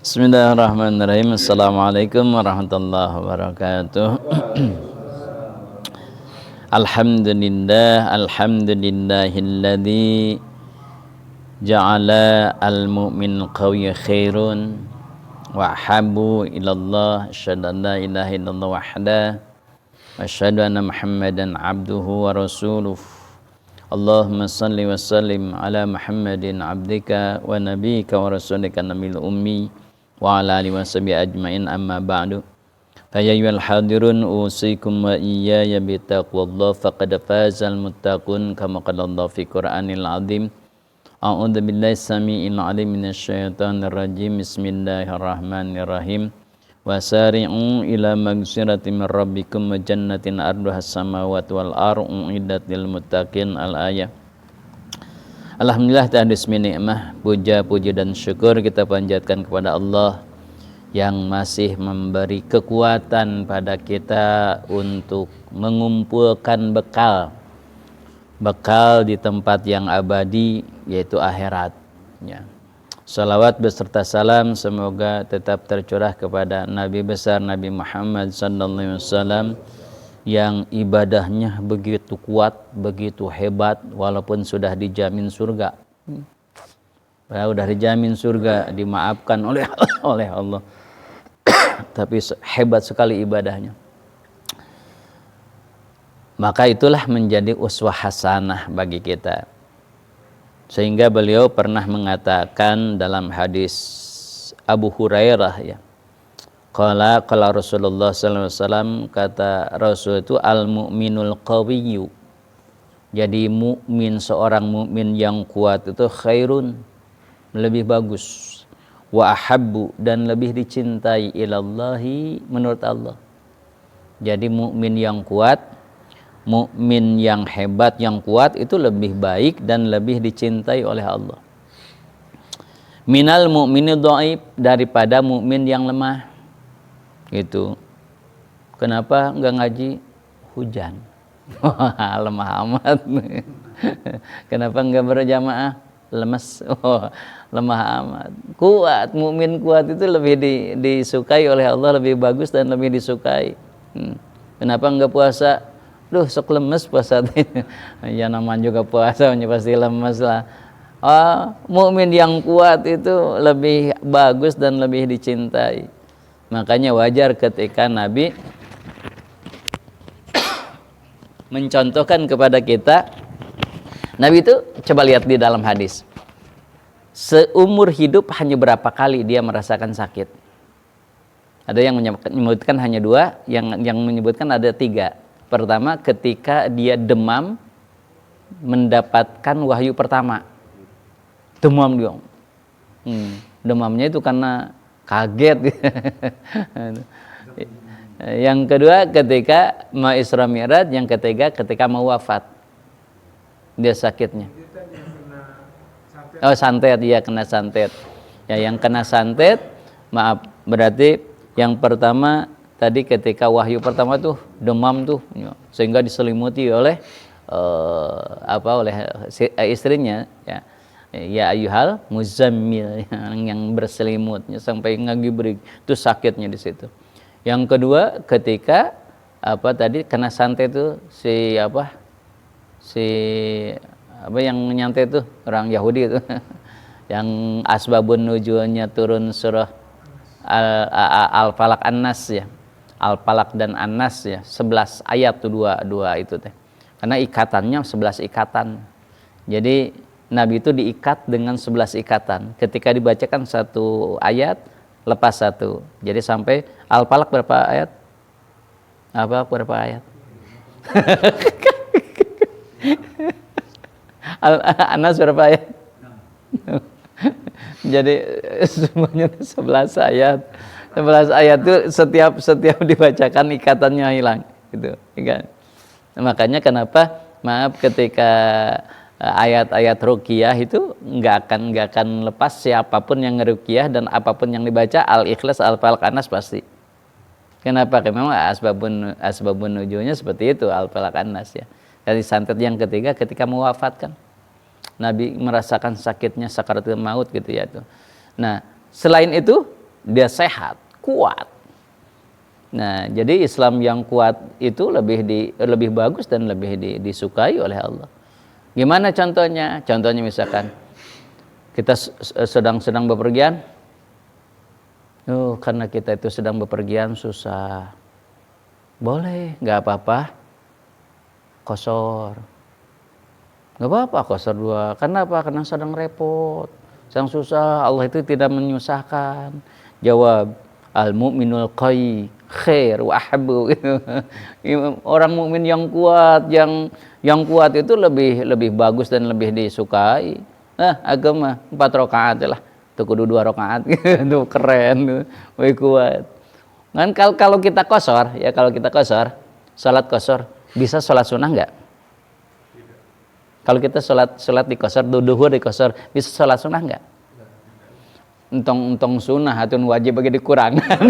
Bismillahirrahmanirrahim. Assalamualaikum warahmatullahi wabarakatuh. Alhamdulillahilladzi ja'ala al-mu'min qawiyya khairun wa habu ilallah asyhadu an la ilaha illallah wahda wa asyhadu anna Muhammadan abduhu wa rasuluh. Allahumma salli wa sallim ala Muhammadin abdika wa nabiyyika wa rasulika nabil ummi wa ala alihi washabihi ajmain, amma ba'du. Fa ya ayyuhal hadirun usikum wa iyaya bi taqwallah faqad fazal muttaqun kama qala Allah fi Qur'anil azim. A'udzu billahi samii'il 'alim minasyaitonir rajim. Bismillahirrahmanirrahim. Wasari'u ila magfiratin min rabbikum wa jannatin arduhas samawati wal ardu uiddat lil muttaqin. Al-ayah. Alhamdulillah ta'ala ismi ni'mah, puja puji dan syukur kita panjatkan kepada Allah yang masih memberi kekuatan pada kita untuk mengumpulkan bekal di tempat yang abadi, yaitu akhirat ya. Salawat beserta salam semoga tetap tercurah kepada Nabi besar Nabi Muhammad sallallahu alaihi wasallam yang ibadahnya begitu kuat, begitu hebat, walaupun sudah dijamin surga. Sudah dijamin surga, dimaafkan oleh Allah. Tapi hebat sekali ibadahnya. Maka itulah menjadi uswah hasanah bagi kita. Sehingga beliau pernah mengatakan dalam hadis Abu Hurairah ya. Qala Rasulullah sallallahu alaihi wasallam, kata Rasul itu al-mu'minul qawiyyu. Jadi mukmin, seorang mukmin yang kuat itu khairun, lebih bagus, wa ahabbu, dan lebih dicintai ilallahi, menurut Allah. Jadi mukmin yang kuat, mukmin yang hebat, yang kuat itu lebih baik dan lebih dicintai oleh Allah. Minal mu'mini dhaif, daripada mukmin yang lemah. Gitu. Kenapa enggak ngaji? Hujan. Lemah amat. Kenapa enggak berjamaah? Lemes. Lemah amat. Kuat, mukmin kuat itu lebih disukai oleh Allah, lebih bagus dan lebih disukai. Kenapa enggak puasa? Duh, sok lemes puasa. Ya namanya juga puasa, pasti lemes lah. Mukmin yang kuat itu lebih bagus dan lebih dicintai. Makanya wajar ketika Nabi mencontohkan kepada kita. Nabi itu coba lihat di dalam hadis, seumur hidup hanya berapa kali dia merasakan sakit. Ada yang menyebutkan hanya 2, yang menyebutkan ada 3. Pertama, ketika dia demam mendapatkan wahyu pertama, demam dia. Demamnya itu karena kaget. Yang kedua ketika mau Isra Mi'raj, yang ketiga ketika mau wafat dia sakitnya. Santet, dia kena santet. Ya, yang kena santet, maaf, berarti yang pertama tadi ketika wahyu pertama tuh demam tuh, sehingga diselimuti oleh oleh istrinya ya. Ya ayyuhal muzammil, yang berselimutnya sampai ngagibrik, itu sakitnya di situ. Yang kedua ketika tadi kena santet itu yang nyantet itu orang Yahudi itu yang asbabun nuzulnya turun surah Al-Falaq An-Nas ya. Al-Falaq dan An-Nas ya, 11 ayat tuh dua itu teh. Karena ikatannya 11 ikatan. Jadi Nabi itu diikat dengan 11 ikatan. Ketika dibacakan satu ayat, lepas satu. Jadi sampai Al-Falaq berapa ayat? Berapa ayat? Al-Anas berapa ayat? Jadi semuanya 11 ayat. 11 ayat itu setiap dibacakan ikatannya hilang gitu. Makanya kenapa ketika ayat-ayat ruqyah itu nggak akan lepas, siapapun yang ngeruqyah dan apapun yang dibaca, Al-Ikhlas, Al-Falaq, An-Nas pasti. Kenapa? Karena memang asbabun nuzulnya seperti itu, Al-Falaq, An-Nas ya. Dari santet yang ketiga ketika mewafatkan, Nabi merasakan sakitnya sakaratul maut gitu ya tuh. Nah, selain itu dia sehat, kuat. Nah, jadi Islam yang kuat itu lebih bagus dan lebih disukai oleh Allah. Gimana contohnya? Contohnya misalkan kita sedang bepergian. Karena kita itu sedang bepergian susah. Boleh, nggak apa-apa. Qashar. Nggak apa-apa qashar 2. Kenapa? Karena sedang repot, sedang susah. Allah itu tidak menyusahkan. Jawab, al-mu'minul qawi khair wa ahabbu. Orang mukmin yang kuat, yang kuat itu lebih bagus dan lebih disukai. Agama 4 rakaat lah. Itu kudu 2 rakaat. Itu keren, lebih kuat. Kan kalau kita qashar, ya kalau kita qashar, salat qashar, bisa salat sunnah enggak? Kalau kita salat di qashar, duhur di qashar, bisa salat sunnah enggak? Entong sunnah atau wajib bagi dikurangan.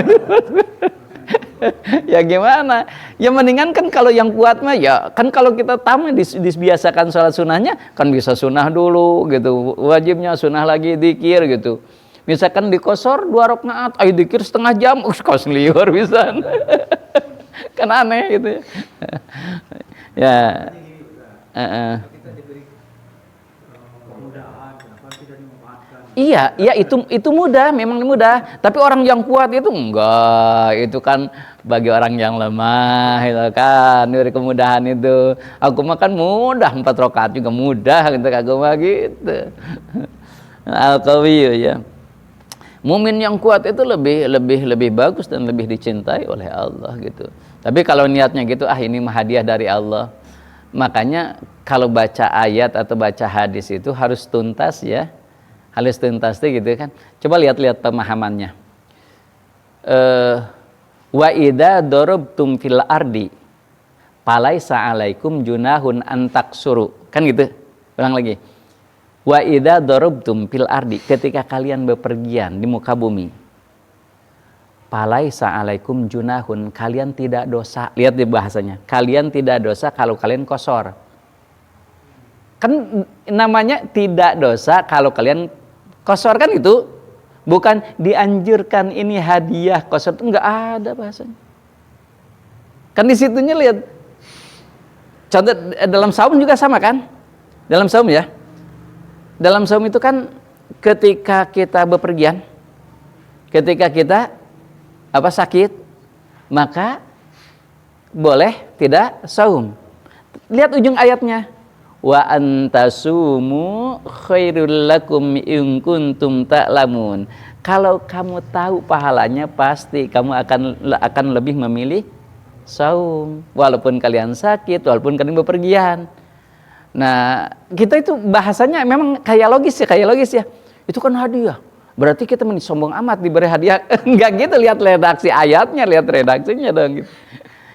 Ya gimana? Ya mendingan kan kalau yang kuat mah ya kan kalau kita tamu dibiasakan sholat sunnahnya kan bisa sunnah dulu gitu, wajibnya sunnah lagi dikir gitu. Misalkan di qashar 2 rakaat, ayo dikir setengah jam, kos liur bisa. Kan aneh gitu ya. Ya. Iya, itu mudah, memang mudah. Tapi orang yang kuat itu enggak, itu kan bagi orang yang lemah, itu kan dari kemudahan itu. Aku makan mudah, 4 rakaat juga mudah, gitu aku mah gitu. Al-Qawi ya. Mukmin yang kuat itu lebih bagus dan lebih dicintai oleh Allah gitu. Tapi kalau niatnya gitu, ini mah hadiah dari Allah. Makanya kalau baca ayat atau baca hadis itu harus tuntas ya. Halus tuntas gitu kan. Coba lihat pemahamannya. Wa idza darabtum fil ardi falaisa alaikum junahun an taksuru. Kan gitu. Ulang lagi. Wa idza darabtum fil ardi, ketika kalian bepergian di muka bumi. Falaisa alaikum junahun, kalian tidak dosa. Lihat di bahasanya. Kalian tidak dosa kalau kalian qashar. Kan namanya tidak dosa kalau kalian qashar kan itu, bukan dianjurkan ini hadiah qashar, itu enggak ada bahasanya. Kan di situnya lihat. Contoh dalam saum juga sama kan? Dalam saum ya. Dalam saum itu kan ketika kita bepergian, ketika kita sakit, maka boleh tidak saum. Lihat ujung ayatnya. Wa antasumu khairul lakum in kuntum ta'lamun. Kalau kamu tahu pahalanya, pasti kamu akan lebih memilih saum walaupun kalian sakit, walaupun kalian bepergian. Nah, kita itu bahasanya memang kayak logis ya. Itu kan hadiah. Berarti kita sombong amat diberi hadiah. Enggak gitu, lihat redaksi ayatnya, lihat redaksinya dong gitu.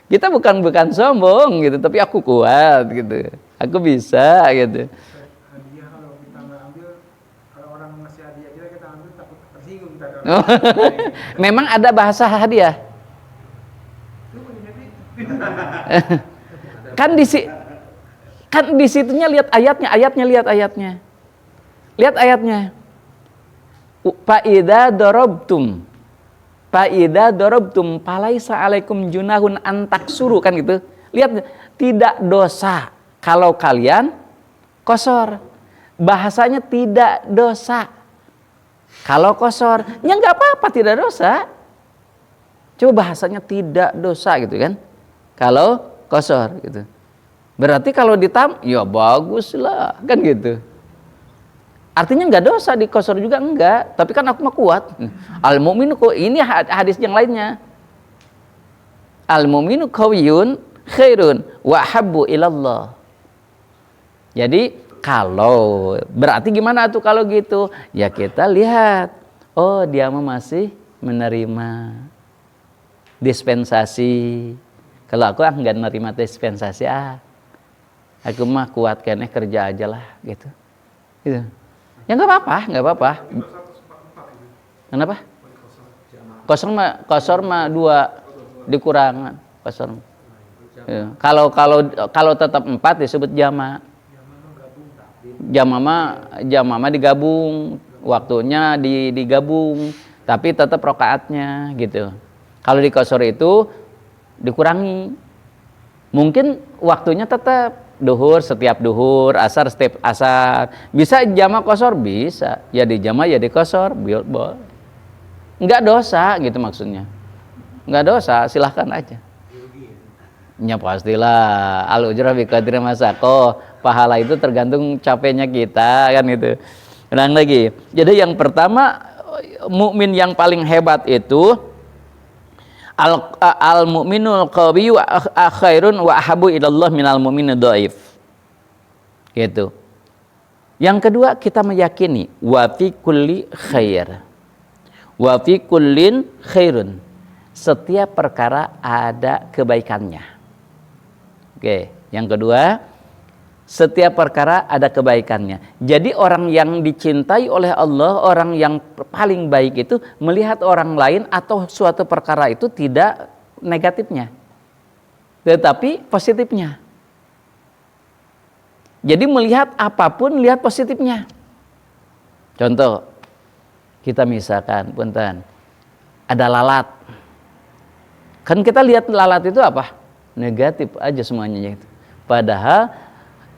Kita bukan sombong gitu, tapi aku kuat gitu. Aku bisa gitu. Hadiah kalau kita nggak ambil, kalau orang ngasih hadiah kita ambil takut tersinggung kita. Memang ada bahasa hadiah. Kan di situnya lihat ayatnya. Lihat ayatnya. Fa idza darabtum falaisa alaikum junahun an taksuru, kan gitu. Lihat, tidak dosa kalau kalian qashar. Bahasanya tidak dosa kalau qashar. Ya enggak apa-apa, tidak dosa. Coba bahasanya tidak dosa gitu kan. Kalau qashar gitu. Berarti kalau ya bagus lah, kan gitu. Artinya enggak dosa di qashar juga enggak, tapi kan aku mah kuat. Al-mu'minu ini hadis yang lainnya. Al-mu'minu qawiyun khairun wa habbu ilallah. Jadi kalau berarti gimana tuh kalau gitu? Ya kita lihat, oh dia mah masih menerima dispensasi. Kalau aku enggak menerima dispensasi, aku mah kuat kayaknya kerja aja lah gitu. Gitu. Ya enggak apa-apa. Kenapa? Qashar mah 2 dikurangan qashar. Ya. Kalau tetap 4 disebut jama'. Jama' digabung, waktunya digabung. tapi tetap rokaatnya gitu. Kalau di qasar itu dikurangi, mungkin waktunya tetap duhur setiap duhur, asar setiap asar. Bisa jamak qasar, bisa ya di jamak ya di qasar, boleh. Nggak dosa gitu maksudnya, nggak dosa, silahkan aja. Ya pastilah, al ujrah bi qadri masaqah, pahala itu tergantung capeknya kita kan itu. Ulang lagi. Jadi yang pertama, mukmin yang paling hebat itu al mukminul qawiyyu khairun wa ahabu ilallah minal mu'minid dhaif. Gitu. Yang kedua, kita meyakini wa fi kulli khair. Wa fi kullin khairun. Setiap perkara ada kebaikannya. Oke, yang kedua, setiap perkara ada kebaikannya. Jadi orang yang dicintai oleh Allah, orang yang paling baik itu melihat orang lain atau suatu perkara itu tidak negatifnya, tetapi positifnya. Jadi melihat apapun, lihat positifnya. Contoh, kita misalkan, punten, ada lalat. Kan kita lihat lalat itu apa? Negatif aja semuanya itu. Padahal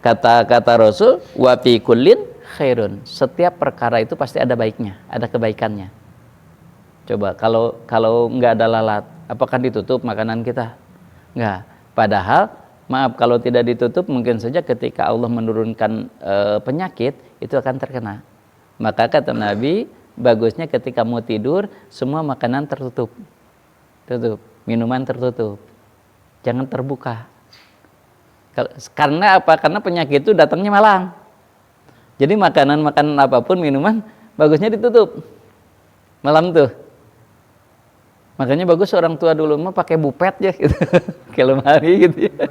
kata Rasul, wa fi kullin khairun. Setiap perkara itu pasti ada baiknya, ada kebaikannya. Coba kalau nggak ada lalat, apakah ditutup makanan kita? Nggak. Padahal maaf, kalau tidak ditutup mungkin saja ketika Allah menurunkan penyakit itu akan terkena. Maka kata Nabi, bagusnya ketika mau tidur semua makanan tertutup, minuman tertutup, jangan terbuka. Karena apa? Karena penyakit itu datangnya malam. Jadi makanan apapun, minuman bagusnya ditutup malam tuh. Makanya bagus orang tua dulu mah pakai bupet ya gitu. Kayak lemari gitu ya.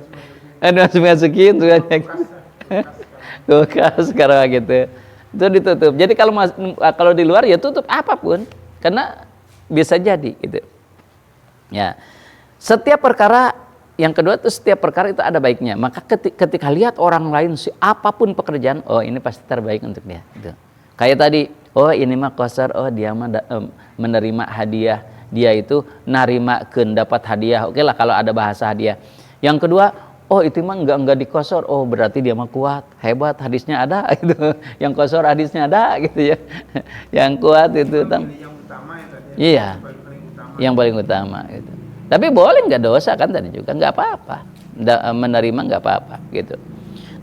Masukin tuh aja. Kulkas sekarang gitu. Itu ditutup. Jadi kalau di luar ya tutup apapun, karena bisa jadi gitu. Ya. Setiap perkara, yang kedua itu setiap perkara itu ada baiknya. Maka ketika lihat orang lain apapun pekerjaan, oh ini pasti terbaik untuk dia gitu. Kayak tadi, oh ini mah qasar, oh dia mah menerima hadiah, dia itu narimakeun dapat hadiah. Oke lah kalau ada bahasa hadiah. Yang kedua, oh itu mah enggak dikosor, oh berarti dia mah kuat, hebat, hadisnya ada gitu. Yang kosor hadisnya ada gitu ya. Yang kuat itu yang utama ya tadi. Iya. Yang paling utama gitu. Tapi boleh nggak dosa kan tadi juga, nggak apa-apa. Menerima nggak apa-apa gitu.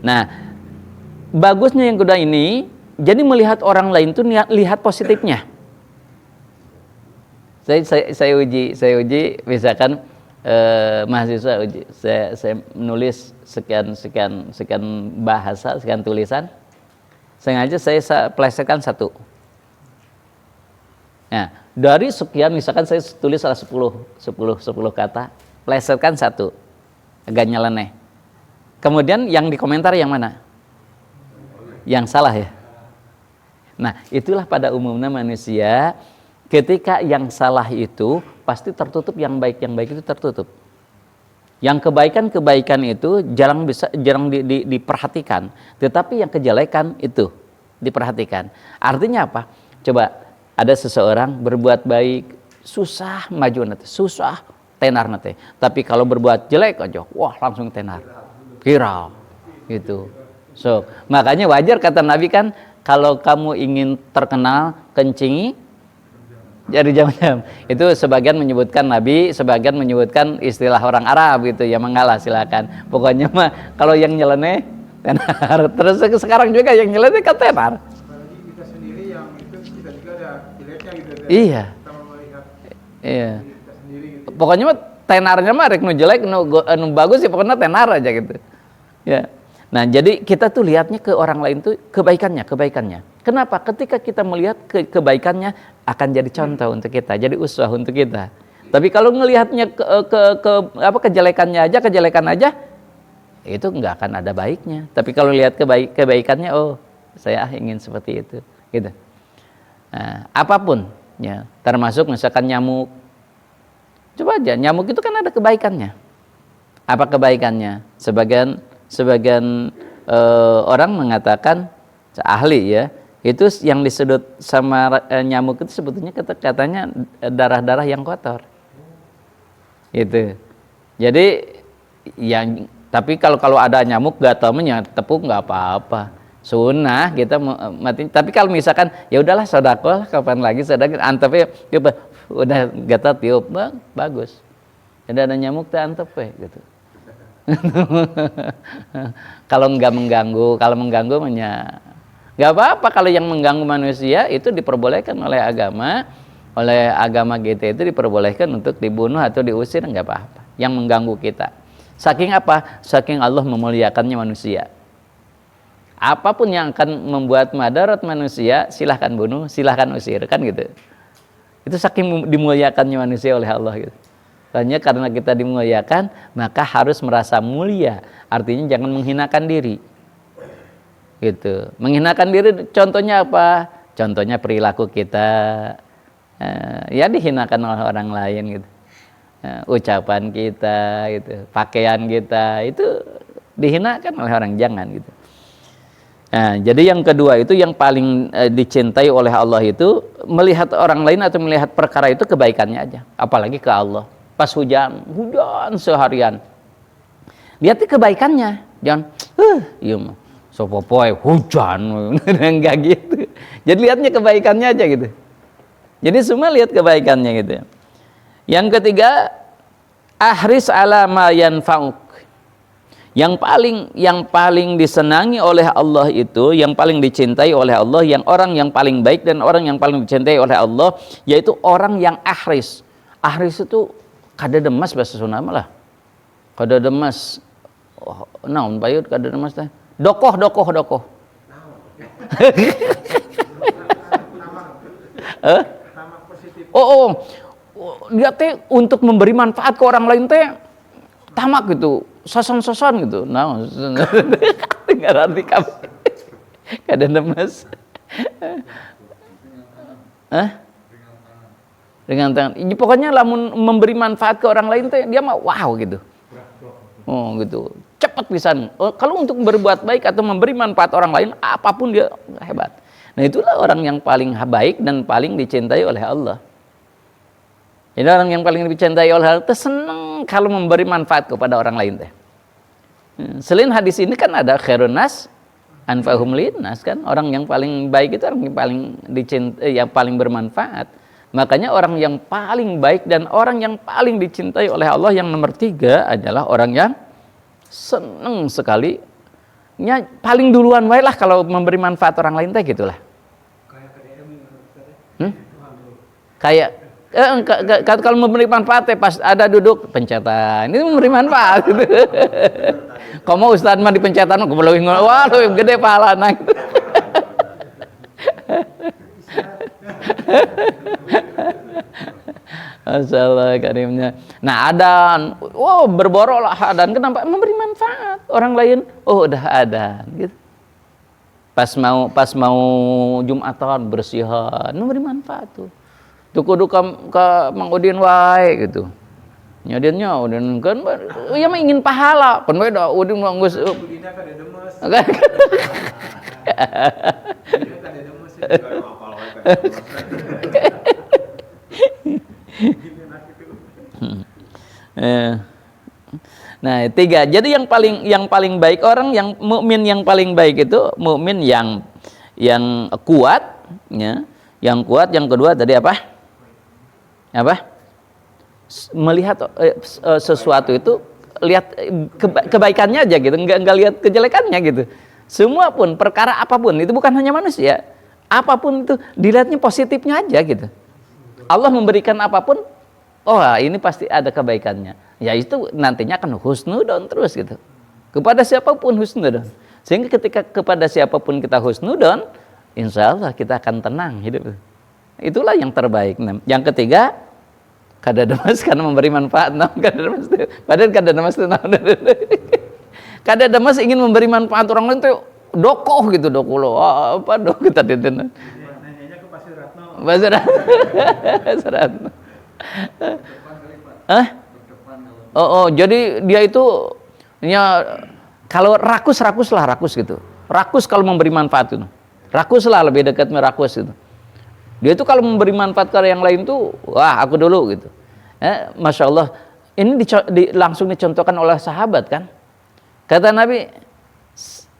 Nah, bagusnya yang kedua ini, jadi melihat orang lain tuh lihat positifnya. Saya uji misalkan mahasiswa uji, saya menulis sekian bahasa, sekian tulisan, sengaja saya plesetkan satu. Nah, dari sekian misalkan saya tulis salah 10 kata, plesetkan satu, agak nyeleneh. Kemudian yang dikomentar yang mana? Yang salah ya. Nah, itulah pada umumnya manusia, ketika yang salah itu pasti tertutup, yang baik itu tertutup. Yang kebaikan itu jarang diperhatikan, tetapi yang kejelekan itu diperhatikan. Artinya apa? Coba ada seseorang berbuat baik, susah maju nanti, susah tenar nanti. Tapi kalau berbuat jelek aja, wah langsung tenar, viral, gitu. So makanya wajar kata Nabi kan, kalau kamu ingin terkenal, kencingi jari jam-jam. Itu sebagian menyebutkan Nabi, sebagian menyebutkan istilah orang Arab gitu, ya mengalah silakan. Pokoknya mah kalau yang nyeleneh tenar. Terus sekarang juga yang nyeleneh kan tenar. Iya. Iya. Pokoknya mah tenarnya mah rek nu jelek nu bagus sih pokoknya tenar aja gitu. Ya. Nah, jadi kita tuh lihatnya ke orang lain tuh kebaikannya. Kenapa? Ketika kita melihat kebaikannya akan jadi contoh untuk kita, jadi uswah untuk kita. Tapi kalau ngelihatnya kejelekan aja, itu nggak akan ada baiknya. Tapi kalau lihat kebaikannya, oh, saya ingin seperti itu, gitu. Nah, apapun ya, termasuk misalkan nyamuk. Coba aja, nyamuk itu kan ada kebaikannya. Apa kebaikannya? Sebagian orang mengatakan, ahli ya, Itu yang disedot sama nyamuk itu sebetulnya katanya darah-darah yang kotor. Gitu. Jadi yang tapi kalau ada nyamuk gatalnya tepuk nggak apa-apa. Sunnah kita mati. Tapi kalau misalkan ya udahlah sedekah kapan lagi sedekah antepnya udah gatal tiup bagus. Jadi ada nyamuk teh antep gitu. Kalau nggak mengganggu, kalau mengganggu nggak apa-apa. Kalau yang mengganggu manusia itu diperbolehkan oleh agama kita itu diperbolehkan untuk dibunuh atau diusir, nggak apa-apa. Yang mengganggu kita. Saking apa? Saking Allah memuliakannya manusia. Apapun yang akan membuat madarat manusia, silahkan bunuh, silahkan usir, kan gitu. Itu saking dimuliakannya manusia oleh Allah gitu. Hanya karena kita dimuliakan, maka harus merasa mulia. Artinya jangan menghinakan diri. Gitu. Menghinakan diri contohnya apa? Contohnya perilaku kita. Ya dihinakan oleh orang lain gitu. Ucapan kita gitu, pakaian kita itu dihinakan oleh orang, jangan gitu. Nah, jadi yang kedua itu yang paling dicintai oleh Allah itu melihat orang lain atau melihat perkara itu kebaikannya aja, apalagi ke Allah. Pas hujan seharian, lihat kebaikannya, jangan iya mah sopopoy hujan enggak gitu. Jadi lihatnya kebaikannya aja gitu. Jadi semua lihat kebaikannya gitu. Yang ketiga, ahris ala ma yanfa'uk. Yang paling disenangi oleh Allah itu, yang paling dicintai oleh Allah, yang orang yang paling baik dan orang yang paling dicintai oleh Allah, yaitu orang yang ahris. Ahris itu kada demas bahasa Sunda lah. Kada demas. Oh, naon bayut kada demas teh? Dokoh. Dia teh untuk memberi manfaat ke orang lain teh tamak gitu. Soson gitu. Nah, dengar arti kamu. Kada nemes. Dengan tangan. Ini pokoknya lamun memberi manfaat ke orang lain teh dia mah wow gitu. Oh gitu. Cepat pisan. Kalau untuk berbuat baik atau memberi manfaat orang lain, apapun dia hebat. Nah, itulah orang yang paling baik dan paling dicintai oleh Allah. Jadi orang yang paling dicintai oleh Allah itu senang kalau memberi manfaat kepada orang lain teh. Selain hadis ini kan ada khairun nas anfa'uhum linnas kan, orang yang paling baik itu orang yang paling dicintai, yang paling bermanfaat. Makanya orang yang paling baik dan orang yang paling dicintai oleh Allah yang nomor 3 adalah orang yang senang sekali, paling duluan wae lah kalau memberi manfaat orang lain teh gitulah. Kayak kalau memberi manfaat pas ada duduk pencetan, ini memberi manfaat gitu. Kamu ustaz mah di pencetan aku lebih wah lebih gede pahalana gitu. Masalah karimnya. Nah, adan, berborol lah adan. Kenapa? Memberi manfaat orang lain. Oh, udah adan gitu. Pas mau Jumatan bersihan, memberi manfaat tuh. Tuh kudu ke Mang Udin wae gitu. Nyadinnya Udin kan ya mah ingin pahala. Pan we da Udin mah geus Udinna kada demes. Kada demes kada apal wae. Nah, 3. Jadi yang paling baik orang yang mukmin yang paling baik itu mukmin yang kuat ya. Yang kuat, yang kedua tadi apa? Melihat sesuatu itu lihat kebaikannya aja gitu, enggak lihat kejelekannya gitu. Semua pun perkara apapun itu bukan hanya manusia, apapun itu dilihatnya positifnya aja gitu. Allah memberikan apapun, ini pasti ada kebaikannya. Ya itu nantinya akan husnudon terus gitu. Kepada siapapun husnudon. Sehingga ketika kepada siapapun kita husnudon, insya Allah kita akan tenang hidup. Itulah yang terbaik. Yang ketiga, kada demas karena memberi manfaat. Padahal kada demas itu. Kada demas ingin memberi manfaat orang lain tuh dokoh gitu dokulo. Apa dok kita teten. Nanyanya ke Pasir Ratno. Pasir Ratno. Jadi dia itu kalau rakus gitu. Rakus kalau memberi manfaat itu. Rakus lah, lebih dekat merakus gitu. Dia itu kalau memberi manfaat ke yang lain tuh, wah aku dulu gitu. Masya Allah, ini langsung dicontohkan oleh sahabat kan. Kata Nabi,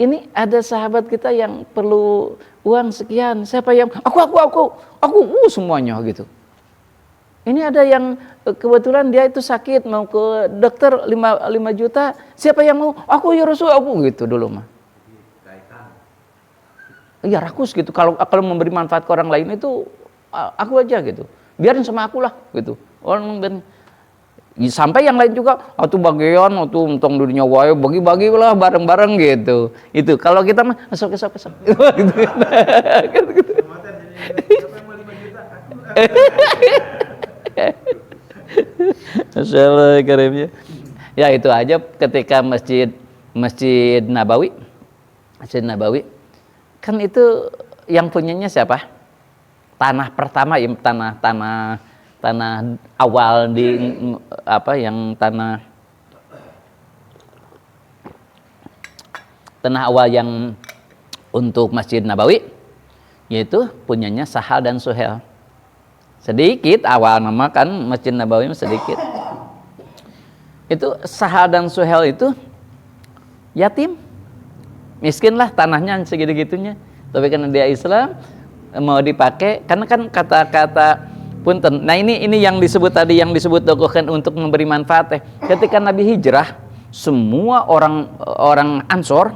ini ada sahabat kita yang perlu uang sekian, siapa yang aku semuanya gitu. Ini ada yang kebetulan dia itu sakit mau ke dokter 5 juta, siapa yang mau? Aku ya Rasul, aku gitu dulu mah. Iya rakus gitu. Kalau memberi manfaat ke orang lain itu aku aja gitu. Biarin sama aku lah gitu. Orang sampai yang lain juga atau bagian atau untung dunia wae bagi-bagi lah bareng-bareng gitu. Itu kalau kita mah esok gitu. Masya Allah karimnya. Ya itu aja ketika Masjid Nabawi kan itu yang punyanya siapa? Tanah pertama ya, tanah awal di yang tanah awal yang untuk Masjid Nabawi yaitu punyanya Sahal dan Suhel. Sedikit awal nama kan Masjid Nabawi sedikit. Itu Sahal dan Suhel itu yatim. Miskin lah tanahnya segitu-gitunya, tapi karena dia Islam mau dipakai, karena kan kata-kata punten. Nah ini yang disebut tadi, yang disebut dokohkan untuk memberi manfaat. Ketika Nabi hijrah, semua orang Ansor,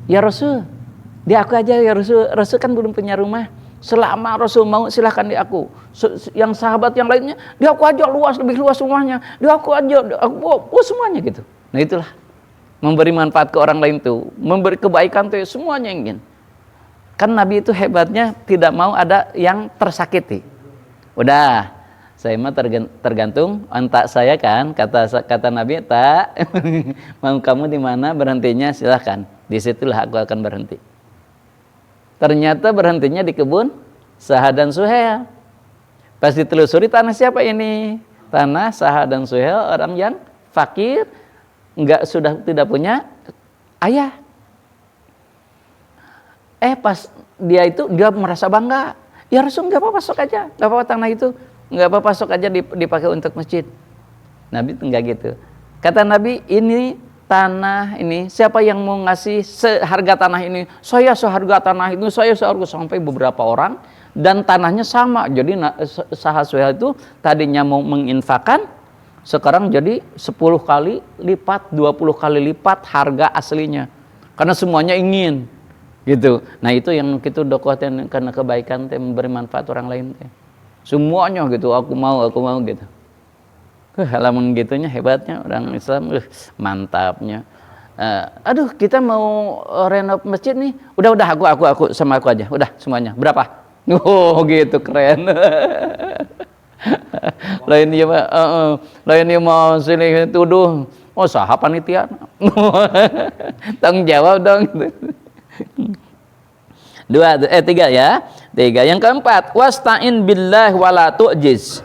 ya Rasul, di aku aja ya Rasul. Rasul kan belum punya rumah. Selama Rasul mau silahkan di aku. Yang sahabat yang lainnya, di aku aja lebih luas rumahnya. Di aku aja, aku semuanya gitu. Nah itulah. Memberi manfaat ke orang lain tuh, memberi kebaikan tuh semuanya ingin. Kan Nabi itu hebatnya tidak mau ada yang tersakiti. Udah, saya mah tergantung ontak saya kan, kata Nabi, tak mau kamu di mana berhentinya silahkan. Disitulah aku akan berhenti. Ternyata berhentinya di kebun Sahal dan Suhel. Pas ditelusuri, tanah siapa ini? Tanah Sahal dan Suhel, orang yang fakir, sudah tidak punya ayah. Pas dia merasa bangga. Ya Rasul, nggak apa-apa sok aja, nggak apa-apa tanah itu, nggak apa-apa sok aja dipakai untuk masjid. Nabi enggak gitu. Kata Nabi, ini tanah ini siapa yang mau ngasih seharga tanah ini? Saya seharga tanah itu, sampai beberapa orang dan tanahnya sama. Jadi Sahal Suhel itu tadinya mau menginfakkan, sekarang jadi 10 kali lipat, 20 kali lipat harga aslinya. Karena semuanya ingin. Gitu. Nah itu yang kita dokohkan karena kebaikan memberi manfaat orang lain. Semuanya gitu, aku mau gitu. Halaman gitunya hebatnya orang Islam, mantapnya. Aduh kita mau renov masjid nih. Udah aku sama aku aja. Udah semuanya. Berapa? Oh gitu keren. Lainnya mau sini tuduh, oh sahab panitia. Tanggung jawab dong. 3 ya. 3. Yang keempat, wasta'in billah wala tu'jiz.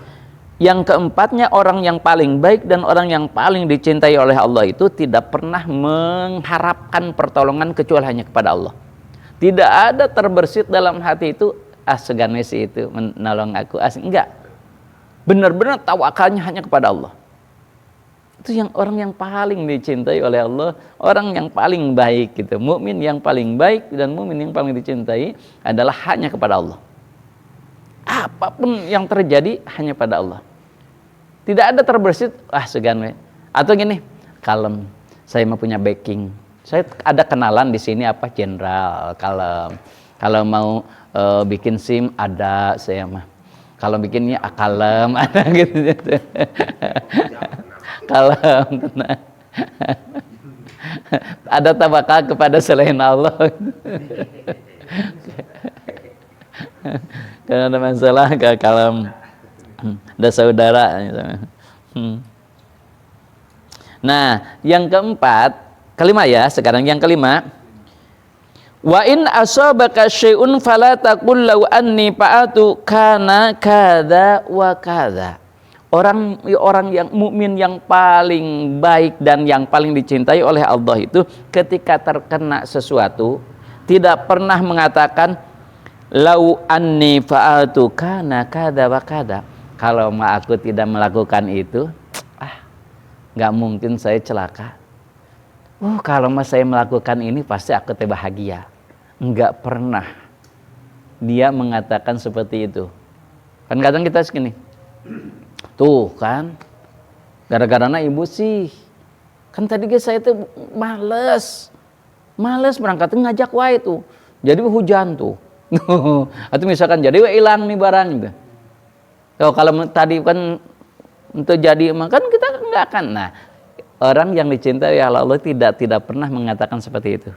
Yang keempatnya, orang yang paling baik dan orang yang paling dicintai oleh Allah itu tidak pernah mengharapkan pertolongan kecuali hanya kepada Allah. Tidak ada terbersit dalam hati itu, segan si itu menolong aku, enggak. Benar-benar tawakalnya hanya kepada Allah. Itu yang orang yang paling dicintai oleh Allah, orang yang paling baik gitu. Mukmin yang paling baik dan mukmin yang paling dicintai adalah hanya kepada Allah. Apapun yang terjadi hanya pada Allah. Tidak ada terbersit, segan. Atau gini, kalem. Saya mau punya backing. Saya ada kenalan di sini jenderal, kalem. Kalau mau bikin SIM ada saya mah. Kalau bikinnya kalem ada gitu. Kalem, tenang. Ada tawakal kepada selain Allah. Kalau ada masalah kalem. Ada saudara. Nah, yang kelima ya. Sekarang yang kelima. Wa in asabaka syai'un fala taqul law anni fa'atu kana kadza wa kadza. Orang yang mukmin yang paling baik dan yang paling dicintai oleh Allah itu ketika terkena sesuatu tidak pernah mengatakan lau anni fa'altu kana kada wa kada. Kalau aku tidak melakukan itu, nggak mungkin saya celaka. Kalau saya melakukan ini pasti aku bahagia. Nggak pernah dia mengatakan seperti itu. Kan kadang kita segini, tuh kan, gara-gara ibu sih, kan tadi saya tuh males berangkat ngajak wae tuh, jadi hujan tuh, atau misalkan jadi hilang nih barang gitu. Kalau tadi kan untuk jadi makan kita nggak akan. Nah, orang yang dicintai oleh Allah tidak pernah mengatakan seperti itu.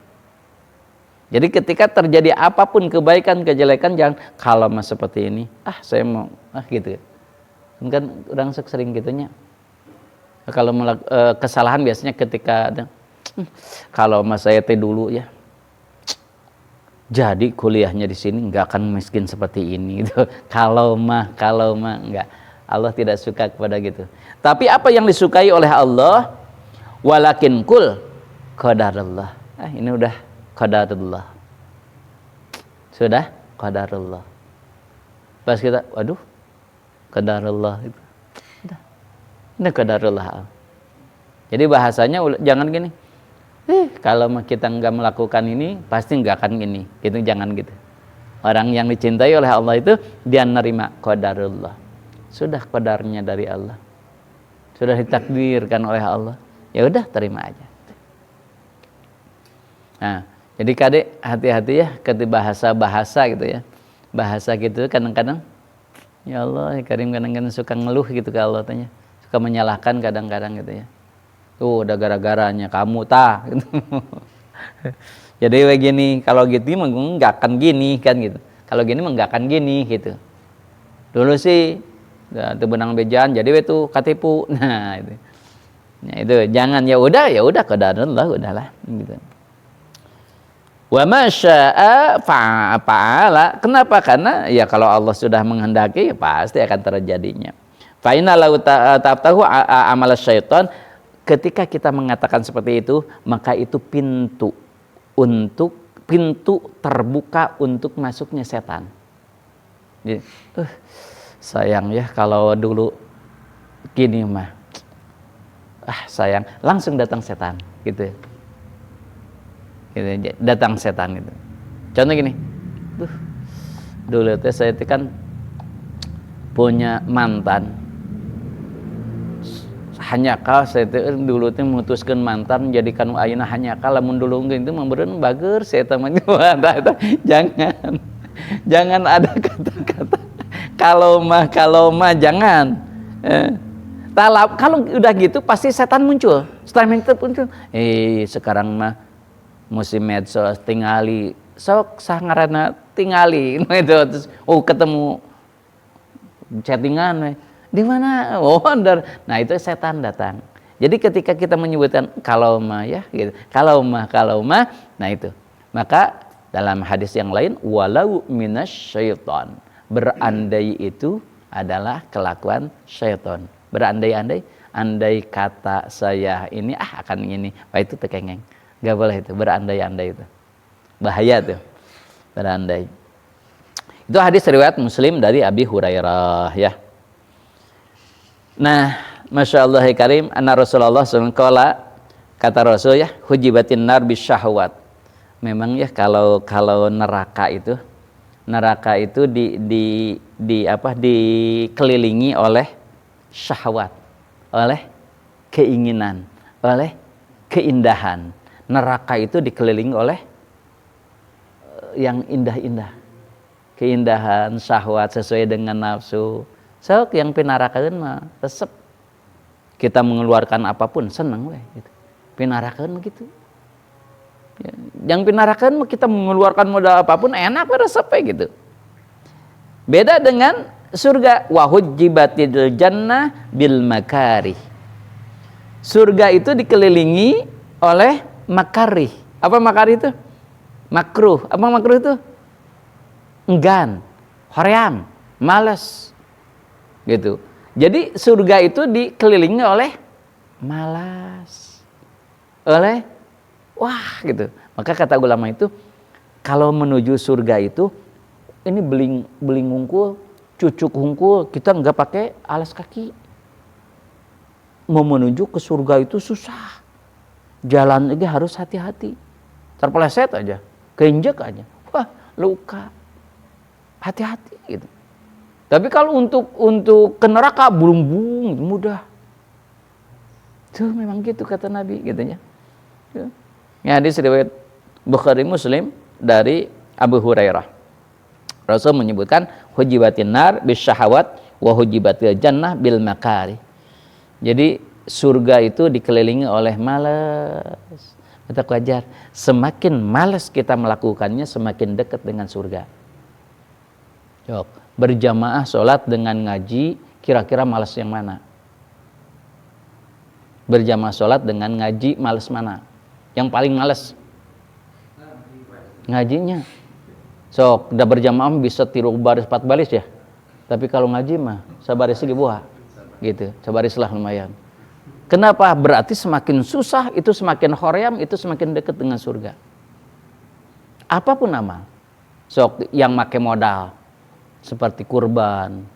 Jadi ketika terjadi apapun kebaikan kejelekan, jangan kalau seperti ini, saya mau gitu. Kan orang sering gitunya. Kalau kesalahan biasanya ketika ada, kalau saya dulu ya, jadi kuliahnya di sini nggak akan miskin seperti ini gitu. Kalau mah nggak. Allah tidak suka kepada gitu. Tapi apa yang disukai oleh Allah, walakin kul qadarullah. Ini udah qadarullah. Sudah qadarullah. Pas kita, waduh, qadarullah itu. Udah. Ini qadarullah. Jadi bahasanya jangan gini. Kalau kita nggak melakukan ini, pasti nggak akan gini. Gitu, jangan gitu. Orang yang dicintai oleh Allah itu dia nerima qadarullah. Sudah qadarnya dari Allah. Sudah ditakdirkan oleh Allah. Ya udah, terima aja. Nah, jadi kadek hati-hati ya ketika bahasa gitu ya. Bahasa gitu kadang-kadang, ya Allah, Karim kadang-kadang suka ngeluh gitu ke Allah tanya. Suka menyalahkan kadang-kadang gitu ya. Tuh udah gara-garanya kamu gitu. Jadi begini, kalau gitu nggak akan gini kan gitu. Kalau gini nggak akan gini gitu. Dulu sih itu benang bejaan jadi itu katipu. Nah itu. Ya, itu jangan ya udah qadarullah udahlah gitu. Wa ma syaa fa'ala. Kenapa? Karena ya kalau Allah sudah menghendaki ya pasti akan terjadinya. Fa inna lau ta'tahu amal syaitan. Ketika kita mengatakan seperti itu, maka itu pintu terbuka untuk masuknya setan. Jadi, sayang ya kalau dulu gini mah. Sayang, langsung datang setan gitu. Datang setan gitu. Contoh gini, dulu tuh saya kan punya mantan. Hanya saya dulu tuh memutuskan mantan menjadikan ayeuna hanya lamun dulu itu memberen bager saya teman jangan ada kata-kata kalau mah jangan. Kalau udah gitu pasti setan muncul. Setan itu muncul. Sekarang mah musim medsos tingali sok sangarana tingali itu terus ketemu chattingan di mana? Nah itu setan datang. Jadi ketika kita menyebutkan kalau mah ya gitu. Kalau mah nah itu. Maka dalam hadis yang lain walau minasyaiton. Berandai itu adalah kelakuan syaitan. Berandai-andai, andai kata saya ini akan ini, itu tekengeng. Gak boleh itu, berandai-andai itu. Bahaya tuh, berandai. Itu hadis riwayat Muslim dari Abi Hurairah ya. Nah, Masya Allah Karim, anna Rasulullah SAW kata Rasul ya, hujibatin nar bisyahwat. Memang ya kalau neraka itu dikelilingi oleh syahwat, oleh keinginan, oleh keindahan. Neraka itu dikelilingi oleh yang indah-indah, keindahan, syahwat sesuai dengan nafsu. Sok yang pinarakakeun mah resep. Kita mengeluarkan apapun senang we gitu. Pinarakakeun gitu. Ya, yang pinarakakeun mah kita mengeluarkan modal apapun enak we resep we gitu. Beda dengan surga, wa hujjibatil jannah bil makarih. Surga itu dikelilingi oleh makarih. Apa makarih itu? Makruh. Apa makruh itu? Enggan, hoream, malas. Gitu. Jadi surga itu dikelilingi oleh malas. Oleh wah gitu. Maka kata ulama itu kalau menuju surga itu ini beling hungkul, cucuk hungkul, kita nggak pakai alas kaki. Mau menuju ke surga itu susah. Jalan aja harus hati-hati. Terpeleset aja, keinjek aja, wah luka. Hati-hati gitu. Tapi kalau untuk ke neraka bung mudah. Tuh memang gitu kata Nabi gitu ya. Ya, hadis riwayat Bukhari Muslim dari Abu Hurairah. Rasul menyebutkan hujibatin nar bisyahawat wa hujibatil jannah bil makari. Jadi surga itu dikelilingi oleh malas. Kata wajar, semakin malas kita melakukannya semakin dekat dengan surga. Jawab, berjamaah sholat dengan ngaji, kira-kira malas yang mana? Berjamaah sholat dengan ngaji, malas mana? Yang paling malas? Ngajinya. Sok, udah berjamaah bisa 3 baris 4 baris ya. Tapi kalau ngaji mah sabaris ge buah. Gitu, sabaris lah lumayan. Kenapa? Berarti semakin susah itu semakin hoream, itu semakin dekat dengan surga. Apapun amal. Sok yang make modal seperti kurban.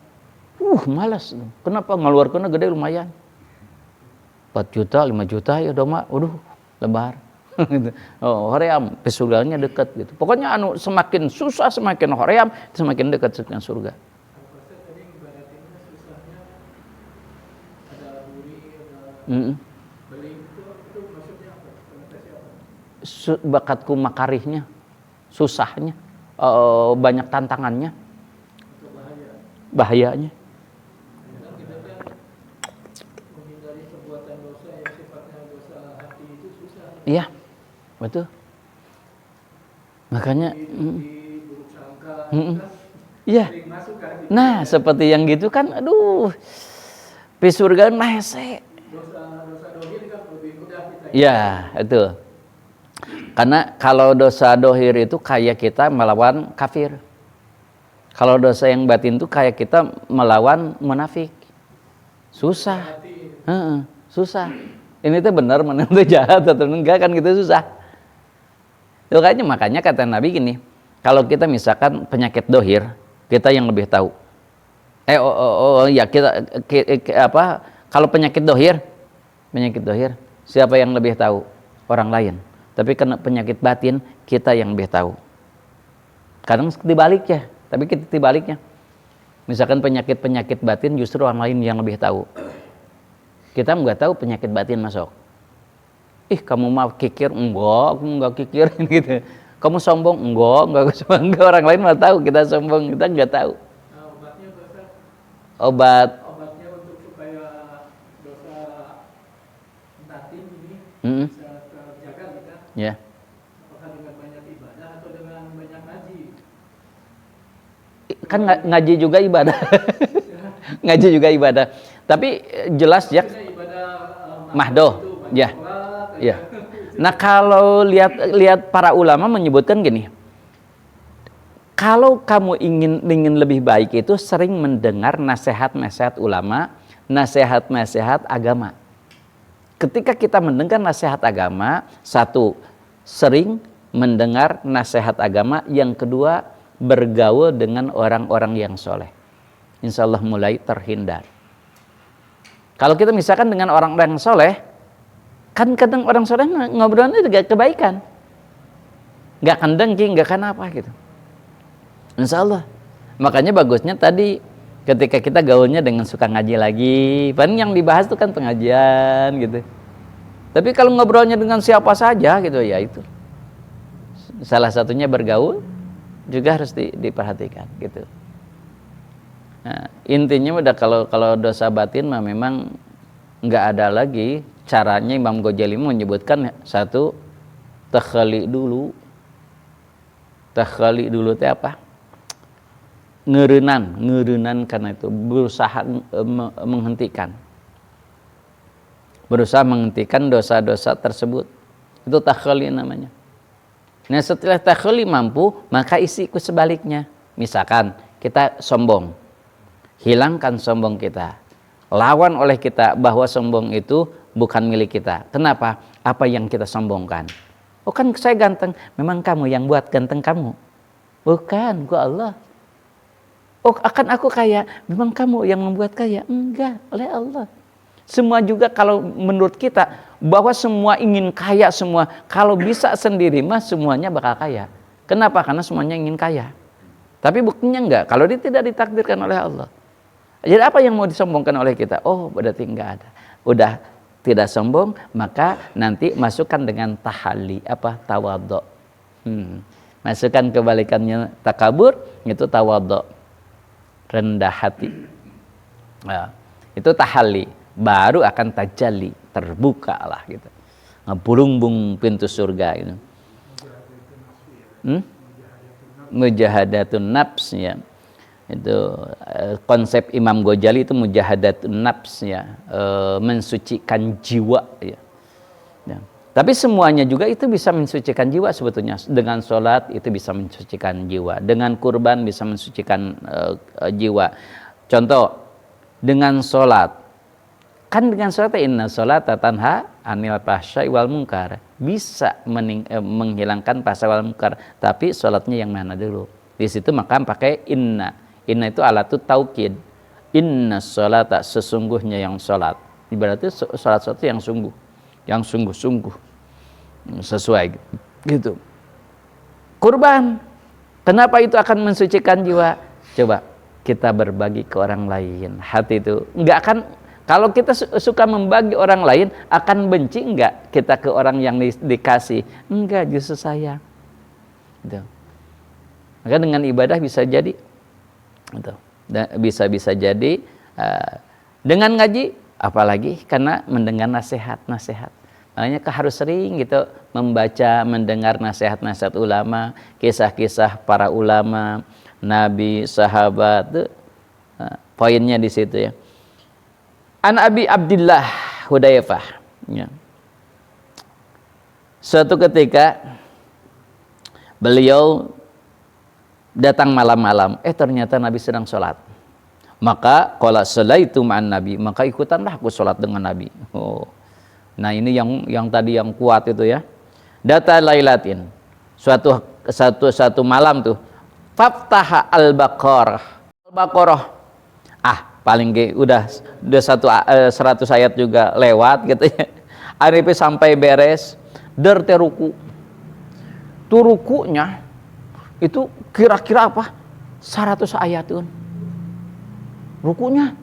Malas. Kenapa? Ngeluarkeunna gede lumayan. 4 juta, 5 juta ya doma. Lebar. Oh, hoream, surganya dekat gitu. Pokoknya semakin susah, semakin hoream, semakin dekat dengan surga. Bakatku makarihnya, susahnya, banyak tantangannya, bahayanya. Iya, betul. Makanya, iya. Nah, seperti yang gitu kan, aduh, di surga hese. Ya, itu. Karena kalau dosa dohir itu kayak kita melawan kafir. Kalau dosa yang batin itu kayak kita melawan munafik. Susah. Susah. Ini tuh benar mana itu jahat atau enggak kan gitu susah. Tuh makanya kata Nabi gini, kalau kita misalkan penyakit dohir, kita yang lebih tahu. Ya kalau penyakit dohir, siapa yang lebih tahu? Orang lain. Tapi kena penyakit batin, kita yang lebih tahu. Kadang dibaliknya, tapi kita dibaliknya. Misalkan penyakit batin justru orang lain yang lebih tahu. Kita nggak tahu penyakit batin masuk. Kamu mau kikir? Enggak, aku nggak kikir gitu. Kamu sombong? Enggak sombong. Orang lain mau tahu kita sombong, kita nggak tahu. Obatnya berapa? Obatnya untuk supaya dosa batin ini bisa terjaga kita. Ya. Apakah dengan banyak ibadah atau dengan banyak ngaji? Kan ngaji juga ibadah. Ngaji juga ibadah. Tapi jelas ya. Mahdoh. Ya. Ya. Nah, kalau lihat para ulama menyebutkan gini. Kalau kamu ingin lebih baik itu sering mendengar nasihat-nasihat ulama, nasihat-nasihat agama. Ketika kita mendengar nasihat agama, satu, sering mendengar nasihat agama, yang kedua, bergaul dengan orang-orang yang soleh. Insya Allah mulai terhindar. Kalau kita misalkan dengan orang-orang yang soleh, kan kadang orang soleh ngobrolnya juga kebaikan. Nggak akan dengki, nggak akan apa gitu. Insya Allah. Makanya bagusnya tadi ketika kita gaulnya dengan suka ngaji lagi. Paling yang dibahas itu kan pengajian gitu. Tapi kalau ngobrolnya dengan siapa saja gitu ya itu. Salah satunya bergaul juga harus diperhatikan gitu. Nah, intinya udah kalau dosa batin mah memang nggak ada lagi caranya. Imam Ghazali menyebutkan satu, takhali dulu. Takhali dulu itu apa? Ngerenan karena itu berusaha menghentikan. Berusaha menghentikan dosa-dosa tersebut. Itu takhali namanya. Nah, setelah takhali mampu, maka isi ikut sebaliknya. Misalkan kita sombong. Hilangkan sombong kita. Lawan oleh kita bahwa sombong itu bukan milik kita. Kenapa? Apa yang kita sombongkan? Oh kan saya ganteng. Memang kamu yang buat ganteng kamu? Bukan, gua Allah. Oh akan aku kaya? Memang kamu yang membuat kaya? Enggak, oleh Allah. Semua juga kalau menurut kita bahwa semua ingin kaya semua. Kalau bisa sendiri mah semuanya bakal kaya. Kenapa? Karena semuanya ingin kaya. Tapi buktinya enggak. Kalau dia tidak ditakdirkan oleh Allah. Jadi apa yang mau disombongkan oleh kita? Oh berarti enggak ada. Udah tidak sombong, maka nanti masukkan dengan tahalli, tawadhu. Masukkan kebalikannya takabur, itu tawadhu, rendah hati. Nah, itu tahalli, baru akan tajalli, terbuka lah gitu. Ngebulung-bung pintu surga gitu. Mujahadatun nafs ya. Itu konsep Imam Ghazali itu mujahadatun nafs ya, mensucikan jiwa ya. Tapi semuanya juga itu bisa mensucikan jiwa sebetulnya. Dengan sholat itu bisa mensucikan jiwa, dengan kurban bisa mensucikan jiwa. Contoh dengan sholat, kan dengan sholat inna sholata tanha anil fahsya'i wal munkar, bisa menghilangkan fahsya wal munkar. Tapi sholatnya yang mana dulu? Di situ maka pakai inna. Inna itu alatut taukid. Inna sholata, sesungguhnya yang sholat. Ibaratnya sholat yang sungguh, yang sungguh-sungguh sesuai gitu. Kurban, kenapa itu akan mensucikan jiwa? Coba kita berbagi ke orang lain. Hati itu nggak akan, kalau kita suka membagi orang lain, akan benci nggak kita ke orang yang dikasih? Enggak, justru sayang gitu. Maka dengan ibadah bisa jadi gitu. Bisa jadi dengan ngaji, apalagi karena mendengar nasihat. Makanya harus sering gitu membaca, mendengar nasihat ulama, kisah-kisah para ulama, nabi, sahabat tuh, poinnya di situ ya. An Abi Abdillah Hudzaifah ya. Suatu ketika beliau datang malam-malam, ternyata Nabi sedang sholat. Maka qala sholaitu ma'an Nabi, maka ikutanlah aku sholat dengan Nabi. Oh. Nah ini yang tadi yang kuat itu ya. Data lailatin, suatu malam tuh, faftaha al-baqarah. Paling udah 100 ayat juga lewat gitu ya. Arifi sampai beres, derteruku. Tuh rukunya itu kira-kira 100 ayatun rukunya.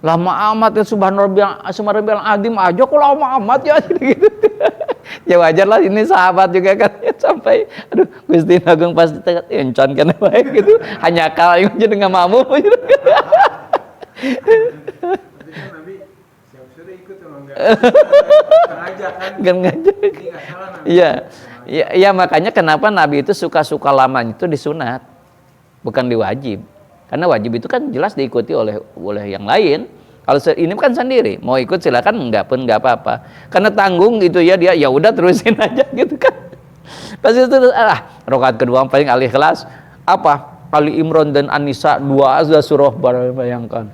Lama amat ya, subhanallah azim aja kok lama amat ya gitu. Ya wajar lah, ini sahabat juga kan sampai aduh Gusti Agung pasti encon kan baik gitu. Hanya kalau aja dengan makmum gitu. Nabi siap sudah ikut enggak? Ngajak. Iya. Ya makanya kenapa Nabi itu suka-suka lamanya itu disunat, bukan diwajib. Karena wajib itu kan jelas diikuti oleh yang lain. Kalau ini kan sendiri, mau ikut silakan, enggak pun enggak apa-apa. Karena tanggung gitu ya, dia ya udah terusin aja gitu kan. Pas itu rakaat kedua paling Al-Ikhlas, Ali Imran dan An-Nisa 2 surah, bayangkan.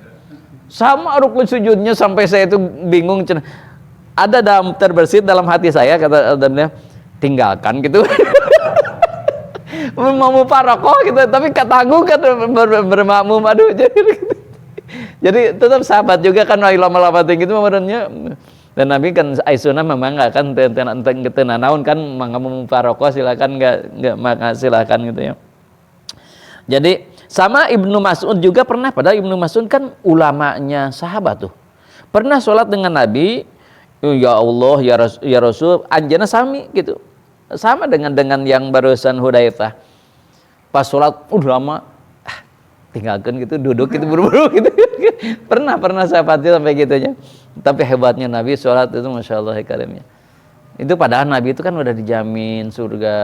Sama rukun sujudnya sampai saya itu bingung. Ada dalam terbersit dalam hati saya, kata adamnya, tinggalkan gitu. Mau muparokoh gitu, tapi ketanggung kan bermakmum, aduh jadi tetap sahabat juga kan lama-lama tinggi itu menurutnya. Dan Nabi kan Aisyah memang nggak kan tenanaun kan mau muparokoh silakan, nggak maka silakan gitu ya. Jadi sama Ibnu Mas'ud juga pernah, padahal Ibnu Mas'ud kan ulamanya sahabat tuh, pernah sholat dengan Nabi. Ya Allah ya Rasul anjana sami gitu, sama dengan yang barusan Hudzaifah. Pas sholat lama, tinggalkan gitu, duduk gitu buru-buru gitu. pernah sahabatnya sampai gitunya. Tapi hebatnya Nabi sholat itu masya Allah karimnya. Itu padahal Nabi itu kan udah dijamin surga,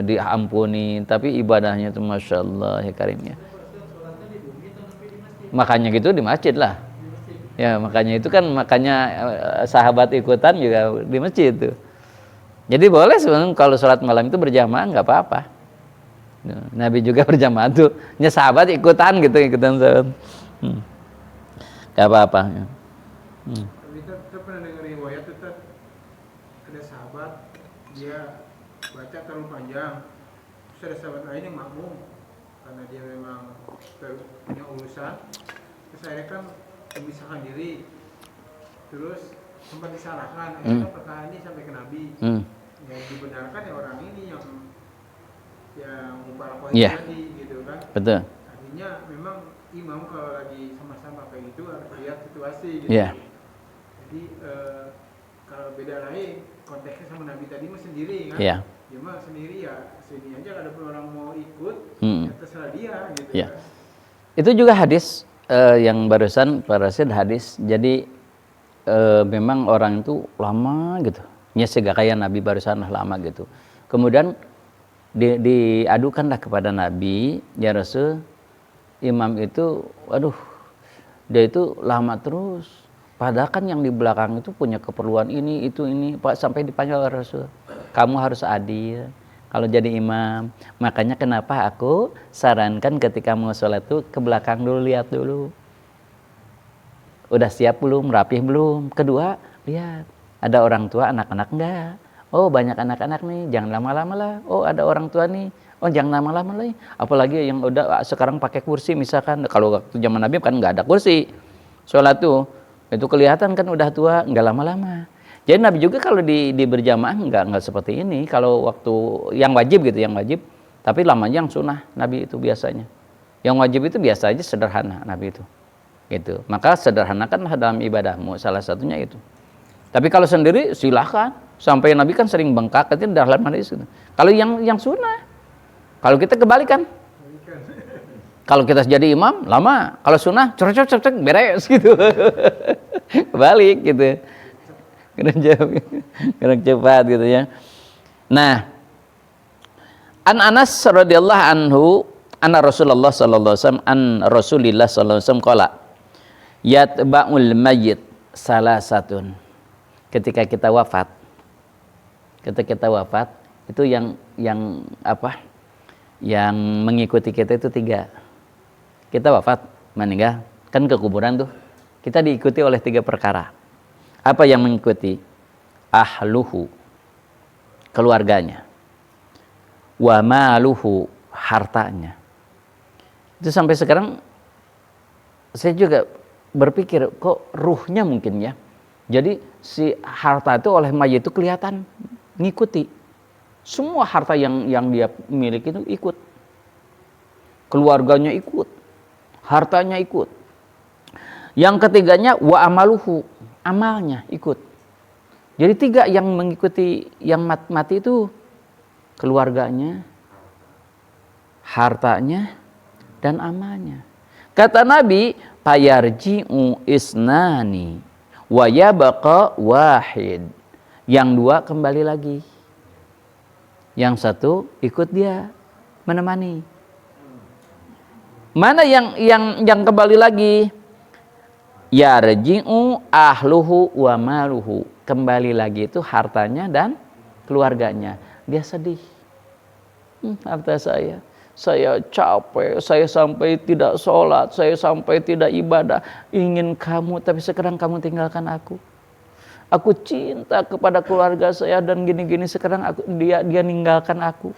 diampuni, tapi ibadahnya itu masya Allah karimnya. Makanya gitu di masjid lah. Ya makanya itu kan sahabat ikutan juga di masjid itu. Jadi boleh sebenarnya kalau sholat malam itu berjamaah nggak apa-apa. Nabi juga berjamaah tuh, sahabat ikutan sahabat. Nggak apa-apa. Kita pernah dengar riwayat itu ada sahabat dia terlalu panjang. Terus ada sahabat lain yang makmum karena dia memang punya urusan. Terus akhirnya kan memisahkan diri. Terus sempat disalahkan, akhirnya perkara ini sampai ke Nabi. Yang dibenarkan ya orang ini yang mupalakoh itu tadi gitu kan. Betul. Artinya memang imam kalau lagi sama-sama kayak gitu harus lihat situasi gitu. Jadi kalau beda lain konteksnya sama Nabi tadi mah sendiri kan. Dia mah sendiri ya sini aja, ada pun orang mau ikut ya terserah dia gitu kan. Itu juga hadis yang barusan Pak Rasid hadis. Jadi memang orang itu lama gitu. Nyesega kayak Nabi barusan lama gitu. Kemudian diadukanlah kepada Nabi, ya Rasul, imam itu, waduh, dia itu lama terus. Padahal kan yang di belakang itu punya keperluan ini, itu, ini. Pak, sampai dipanggil Rasul, kamu harus adil kalau jadi imam. Makanya kenapa aku sarankan ketika mau sholat tuh ke belakang dulu, lihat dulu. Udah siap belum, rapih belum. Kedua, lihat, ada orang tua, anak-anak enggak. Oh, banyak anak-anak nih, jangan lama-lama lah. Oh, ada orang tua nih, oh jangan lama-lama lah. Apalagi yang udah sekarang pakai kursi misalkan. Kalau waktu zaman Nabi kan nggak ada kursi. Sholat tuh, itu kelihatan kan udah tua, nggak lama-lama. Jadi Nabi juga kalau di berjamaah nggak seperti ini. Kalau waktu yang wajib gitu, yang wajib. Tapi lamanya yang sunnah Nabi itu biasanya. Yang wajib itu biasa aja, sederhana Nabi itu. Gitu. Maka sederhanakanlah dalam ibadahmu, salah satunya itu. Tapi kalau sendiri silahkan. Sampai Nabi kan sering bengkak, itu dalam hadis gitu. Kalau yang sunnah, kalau kita kebalikan. Kalau kita jadi imam lama, kalau sunnah cek beres gitu. Kebalik gitu. Keren cepat gitu ya. Nah, Anas radhiyallahu anhu, anna Rasulullah sallallahu alaihi wasallam, Rasulillah sallallahu alaihi wasallam qala yatba'ul mayyit salasatun. Ketika kita wafat itu yang apa? Yang mengikuti kita itu 3. Kita wafat, meninggal, kan ke kuburan tuh. Kita diikuti oleh 3 perkara. Apa yang mengikuti? Ahluhu, keluarganya. Wa maluhu, hartanya. Itu sampai sekarang saya juga berpikir, kok ruhnya mungkin ya. Jadi si harta itu oleh mayit itu kelihatan, ngikuti. Semua harta yang dia miliki itu ikut. Keluarganya ikut. Hartanya ikut. Yang ketiganya wa amaluhu, amalnya ikut. Jadi 3 yang mengikuti yang mati itu, keluarganya, hartanya, dan amalnya. Kata Nabi, payarji'u isnani wa yabqa wahid. Yang 2 kembali lagi. Yang 1 ikut dia menemani. Mana yang kembali lagi? Yarji'u ahluhu wa maluhu. Kembali lagi itu hartanya dan keluarganya. Dia sedih. Harta saya capek, saya sampai tidak sholat, saya sampai tidak ibadah. Ingin kamu, tapi sekarang kamu tinggalkan aku. Aku cinta kepada keluarga saya dan gini-gini, sekarang dia ninggalkan aku.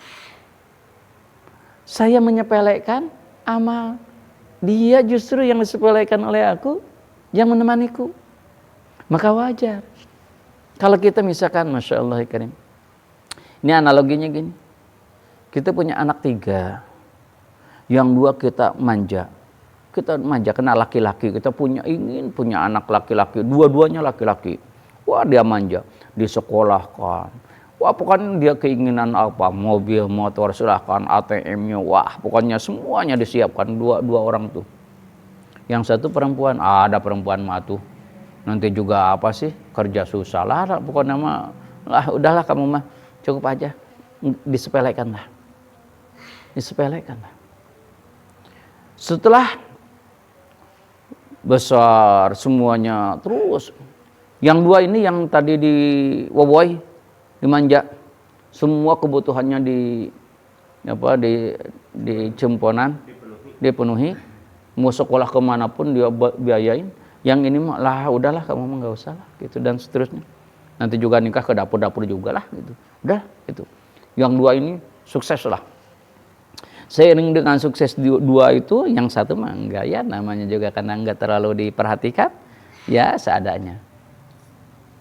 Saya menyepelekan amal. Dia justru yang disepelekan oleh aku, yang menemaniku. Maka wajar. Kalau kita misalkan, Masya Allah Karim. Ini analoginya gini. Kita punya anak 3. Yang 2 kita manja. Kita manja kena laki-laki. Kita ingin punya anak laki-laki. Dua-duanya laki-laki. Wah, dia manja. Disekolahkan. Wah, pokoknya dia keinginan apa? Mobil, motor, silahkan. ATM-nya. Wah, pokoknya semuanya disiapkan. Dua orang tuh. Yang 1 perempuan. Ada perempuan mah tuh. Nanti juga apa sih? Kerja susah lah. Pokoknya mah. Udahlah kamu mah. Cukup aja. Disepelekan lah. Setelah besar semuanya terus. Yang 2 ini yang tadi di wawoi, dimanja. Semua kebutuhannya di cemponan, dipenuhi. Mau sekolah kemanapun dia biayain. Yang ini mah lah udahlah kamu mah nggak usah lah gitu, dan seterusnya. Nanti juga nikah ke dapur-dapur juga lah gitu. Udah gitu. yang dua ini sukses lah. Seiring dengan sukses dua itu, yang satu mah enggak ya, namanya juga karena enggak terlalu diperhatikan, ya seadanya.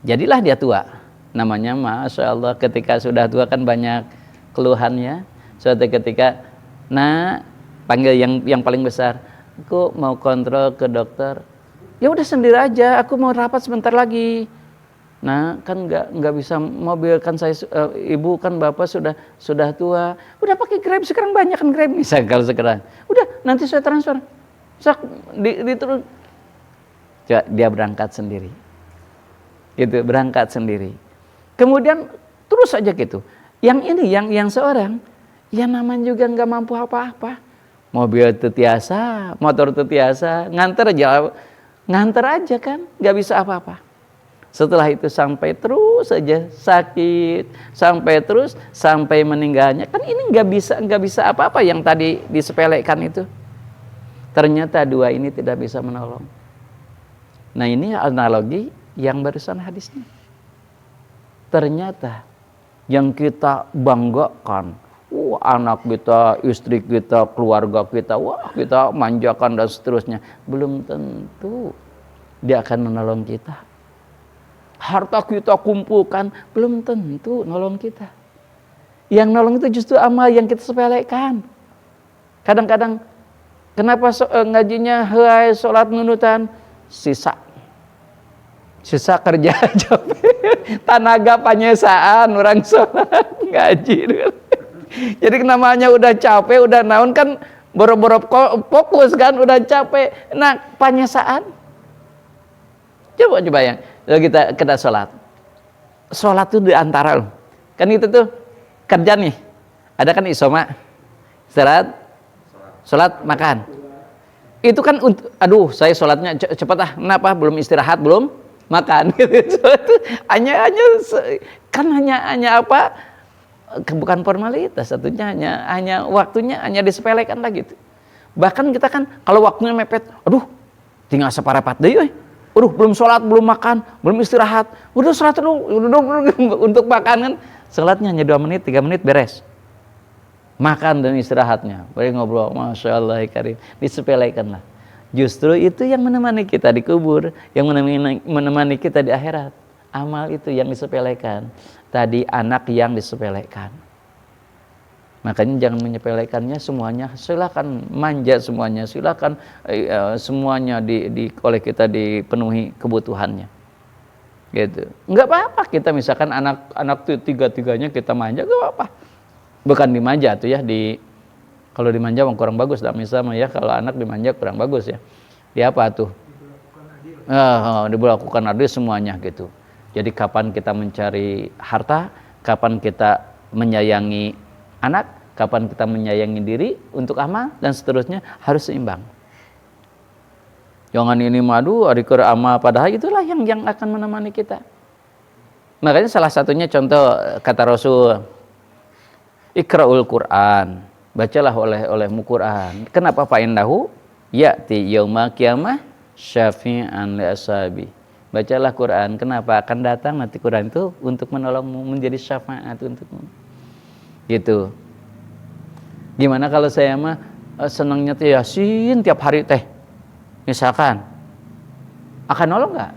Jadilah dia tua. Namanya Masya Allah, ketika sudah tua kan banyak keluhannya. Suatu ketika, nah panggil yang paling besar, aku mau kontrol ke dokter. Ya udah sendiri aja, aku mau rapat sebentar lagi. Nah kan nggak bisa mobil kan saya, ibu kan bapak sudah tua, udah pakai Grab, sekarang banyak kan Grab misal kalau sekarang, udah nanti saya transfer, terus dia berangkat sendiri, gitu, berangkat sendiri. Kemudian terus aja gitu. Yang ini yang seorang, ya namanya juga nggak mampu apa-apa, mobil tetiasa, motor tetiasa, nganter aja kan, nggak bisa apa-apa. Setelah itu sampai terus saja sakit, sampai meninggalnya. Kan ini nggak bisa apa-apa yang tadi disepelekan itu. Ternyata dua ini tidak bisa menolong. Nah ini analogi yang barusan hadisnya. Ternyata yang kita banggakan, anak kita, istri kita, keluarga kita, kita manjakan dan seterusnya, belum tentu dia akan menolong kita. Harta kita kumpulkan, belum tentu nolong kita. Yang nolong itu justru amal yang kita sepelekan. Kadang-kadang, kenapa ngajinya helai sholat nunutan? Sisa kerja capek, tenaga panyesaan orang sholat ngaji. Jadi namanya udah capek, udah naon kan, boro-boro fokus kan, udah capek. Nah panyesaan, coba yang kita sholat tuh di antara kan itu tuh kerja nih, ada kan isoma, sholat makan, itu kan aduh saya sholatnya cepat kenapa belum istirahat, belum makan gitu. hanya apa, bukan formalitas, satunya hanya waktunya hanya disepelekan lah gitu. Bahkan kita kan kalau waktunya mepet, aduh tinggal separepat deh, belum sholat, belum makan, belum istirahat, udah sholat dulu untuk makan kan, sholatnya hanya 2 menit, 3 menit beres, makan dan istirahatnya, boleh ngobrol, Masya Allah karim, disepelekan lah. Justru itu yang menemani kita di kubur, yang menemani kita di akhirat. Amal itu yang disepelekan. Tadi anak yang disepelekan. Makanya jangan menyepelekannya semuanya, silakan manja semuanya, silakan semuanya oleh kita dipenuhi kebutuhannya. Gitu. Enggak apa-apa kita misalkan anak tiga-tiganya kita manja, enggak apa-apa. Bukan dimanja tuh ya, kalau dimanja kurang bagus dah misalnya ya, kalau anak dimanja kurang bagus ya. Dia apa tuh? Diberlakukan adil semuanya gitu. Jadi kapan kita mencari harta, kapan kita menyayangi anak, kapan kita menyayangi diri untuk amal dan seterusnya, harus seimbang. Jangan ini madu, adikur amal, padahal itulah yang akan menemani kita. Makanya salah satunya contoh kata Rasul, Iqra'ul Quran, bacalah olehmu Quran. Kenapa fa'indahu ya'ti yaumil qiyamah syafi'an li ashabi. Bacalah Quran, kenapa akan datang nanti Quran itu untuk menolongmu, menjadi syafaat untukmu. Gitu. Gimana kalau saya mah senangnya teh Yasin tiap hari teh, misalkan, akan nolong nggak?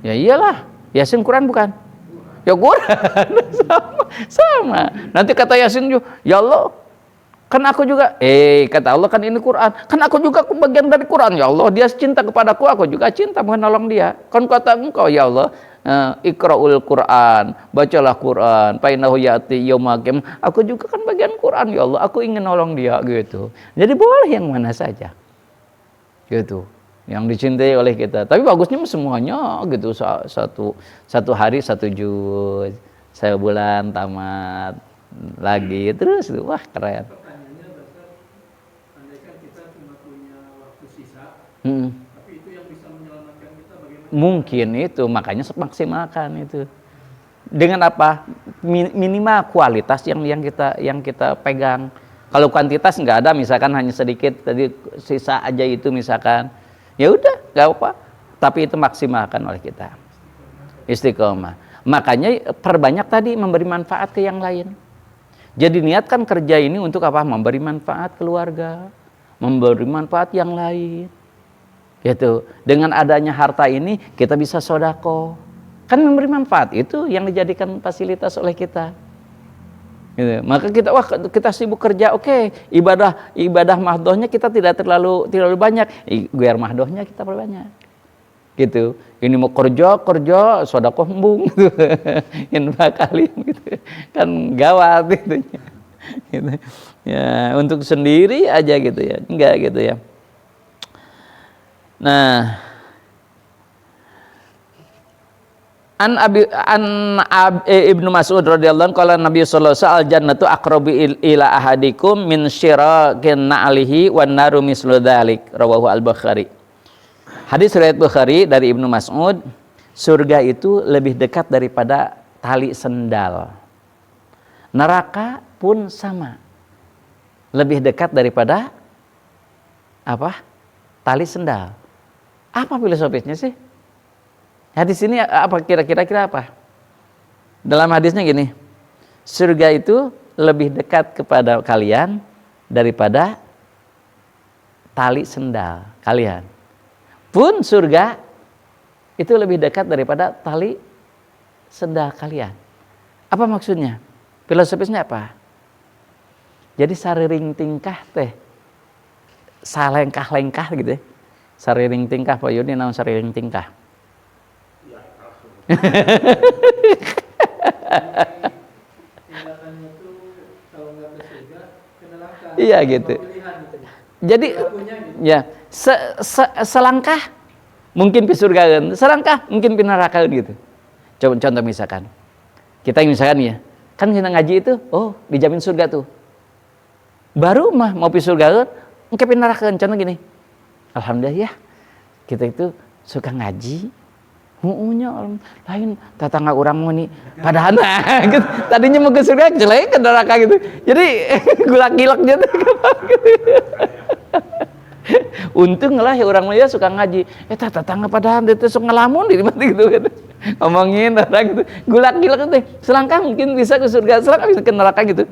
Ya iyalah, Yasin Quran bukan? Ya Quran, sama. Nanti kata Yasin juga, ya Allah, kan aku juga, kata Allah kan ini Quran, kan aku juga bagian dari Quran, ya Allah, dia cinta kepadaku, aku juga cinta menolong dia. Kan kata engkau, ya Allah, Iqra'ul Quran, bacalah Quran, fainahu ya'ti yaumil qiyamah, aku juga kan bagian Quran, ya Allah, aku ingin nolong dia gitu. Jadi boleh yang mana saja, gitu, yang dicintai oleh kita. Tapi bagusnya semuanya gitu, satu hari 1 juz, sebulan tamat lagi terus, wah keren. Pertanyaannya Ustaz, andaikan kita cuma punya waktu sisa, tapi itu yang bisa menyelamatkan kita bagaimana? Mungkin itu, makanya maksimalkan itu. Dengan apa? Minimal kualitas yang kita pegang. Kalau kuantitas nggak ada, misalkan hanya sedikit, tadi sisa aja itu misalkan, ya udah nggak apa. Tapi itu maksimalkan oleh kita. Istiqomah. Makanya perbanyak tadi memberi manfaat ke yang lain. Jadi niatkan kerja ini untuk apa? Memberi manfaat keluarga, memberi manfaat yang lain. Gitu. Dengan adanya harta ini kita bisa sodako. Kan memberi manfaat itu yang dijadikan fasilitas oleh kita. Gitu. Maka kita sibuk kerja, oke, ibadah mahdohnya kita tidak terlalu banyak, biar mahdohnya kita perbanyak. Gitu. Ini mau kerja sedekah embung gitu. Infak kali gitu. Kan gawat gitu. Gitu. Ya, untuk sendiri aja gitu ya. Enggak gitu ya. Nah, Ibnu Mas'ud radhiyallahu anhu qala Nabi sallallahu alaihi wasallam al-jannatu aqrabu ila ahadikum min syirakin na'lihi wan naru mislu dzalik, rawahu al-Bukhari. Hadis riwayat Bukhari dari Ibnu Mas'ud, surga itu lebih dekat daripada tali sendal. Neraka pun sama. Lebih dekat daripada apa? Tali sendal. Apa filosofisnya sih? Hadis ini apa kira-kira apa? Dalam hadisnya gini, surga itu lebih dekat kepada kalian daripada tali sendal kalian. Pun surga itu lebih dekat daripada tali sendal kalian. Apa maksudnya? Filosofisnya apa? Jadi sariring tingkah teh, salengkah-lengkah gitu ya. Sariring tingkah, Pak Yudi naon sariring tingkah? Iya gitu. Jadi ya selangkah mungkin pi surga, selangkah mungkin pi neraka gitu. Coba contoh misalkan kita ya, kan kita ngaji itu, oh dijamin surga tuh. Baru mah mau pi surga, engke pi neraka. Contoh gini, alhamdulillah ya kita itu suka ngaji. Muunya lain tetangga orang mau nih padahal gitu. Tadinya mau ke surga jelek ke neraka gitu. Jadi gulak-gilak gitu. Untung lah ya orang ya suka ngaji. Tetangga padahal dia tuh suka ngelamun di mati gitu kan. Ngomongin orang gitu. Gulak-gilak gitu. Selangkah mungkin bisa ke surga, selangkah bisa ke neraka gitu.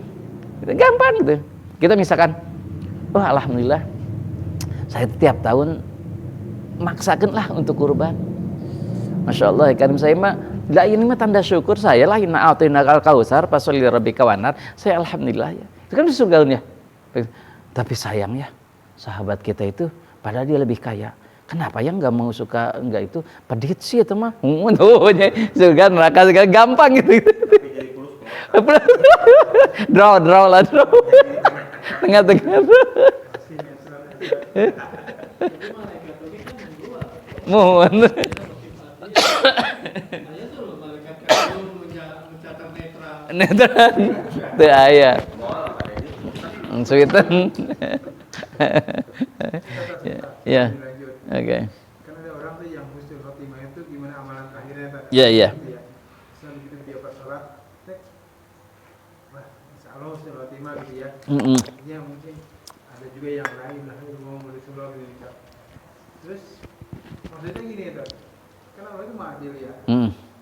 Gampang gitu. Kita misalkan, oh alhamdulillah saya tiap tahun maksakan lah untuk kurban. Masya Allah, karim saya mah, lah ini mah tanda syukur saya lah, inna a'tainaka al-kautsar fasholli lirabbika wanhar. Saya alhamdulillah ya. Itu kan di surga ya. Tapi sayang ya, sahabat kita itu padahal dia lebih kaya. Kenapa ya nggak mau suka enggak itu pedit sih itu mah. Surga neraka segala gampang gitu. draw lah. Tengah-tengah. Mohon. Netran teu aya. Suitan. Ya. Oke. Kan ada orang tuh yang husnul khotimah itu gimana amalan terakhirnya tadi. Iya. Misalnya gitu dia pas sholat, wah, insyaallah husnul khotimah gitu ya. Ya mungkin ada juga yang lain lah yang mau Rasulullah gitu. Terus maksudnya gini ya, kan Allah itu adil ya.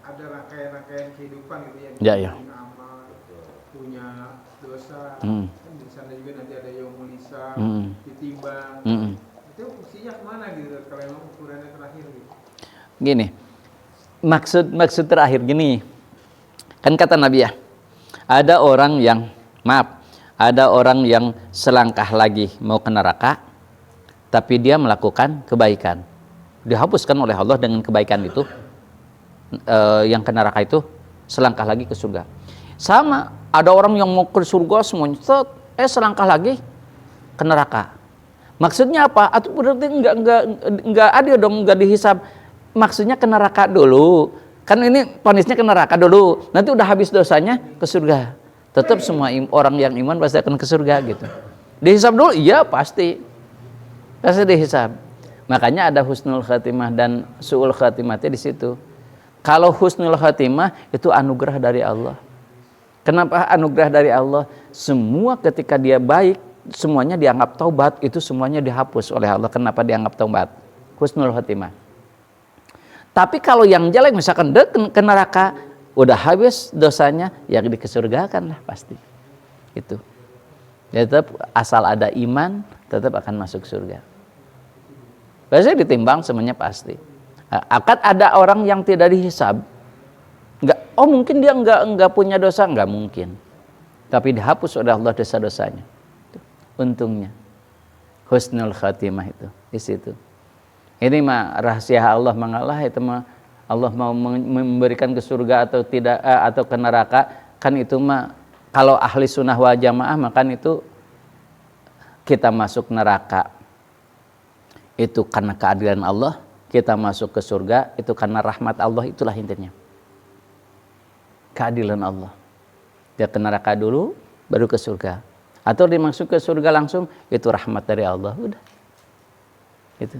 Ada rangkaian-rangkaian kehidupan gitu ya. Ya. Punya amal, punya dosa. Kan di sana juga nanti ada yaumul hisab, ditimbang. Itu fungsinya kemana gitu kalau emang ukurannya terakhir gitu? Gini, maksud terakhir gini, kan kata Nabi ya, ada orang yang selangkah lagi mau ke neraka, tapi dia melakukan kebaikan, dihapuskan oleh Allah dengan kebaikan itu, yang ke neraka itu selangkah lagi ke surga. Sama, ada orang yang mau ke surga semuanya, selangkah lagi ke neraka. Maksudnya apa? Atau berarti enggak adil dong, enggak dihisab. Maksudnya ke neraka dulu. Kan ini ponisnya ke neraka dulu. Nanti udah habis dosanya ke surga. Tetap semua orang yang iman pasti akan ke surga gitu. Dihisab dulu? Iya pasti. Pasti dihisab. Makanya ada husnul khatimah dan su'ul khatimahnya di situ. Kalau husnul khatimah itu anugerah dari Allah. Kenapa anugerah dari Allah? Semua ketika dia baik, semuanya dianggap taubat, itu semuanya dihapus oleh Allah. Kenapa dianggap taubat? Husnul khatimah. Tapi kalau yang jelek misalkan ke neraka, udah habis dosanya, ya dikesurgakan lah pasti. Itu. Ya tetap asal ada iman, tetap akan masuk surga. Biasanya ditimbang semuanya pasti. Akan ada orang yang tidak dihisab. Mungkin dia enggak punya dosa, enggak mungkin. Tapi dihapus oleh Allah dosa-dosanya. Untungnya. Husnul khatimah itu di situ. Ini mah rahasia Allah mengalah, itu mah Allah mau memberikan ke surga atau tidak atau ke neraka, kan itu mah kalau ahli sunnah wal jamaah makan itu kita masuk neraka itu karena keadilan Allah, kita masuk ke surga itu karena rahmat Allah, itulah intinya. Keadilan Allah. Dia ke neraka dulu baru ke surga. Atau dimasuk ke surga langsung, itu rahmat dari Allah, udah. Gitu.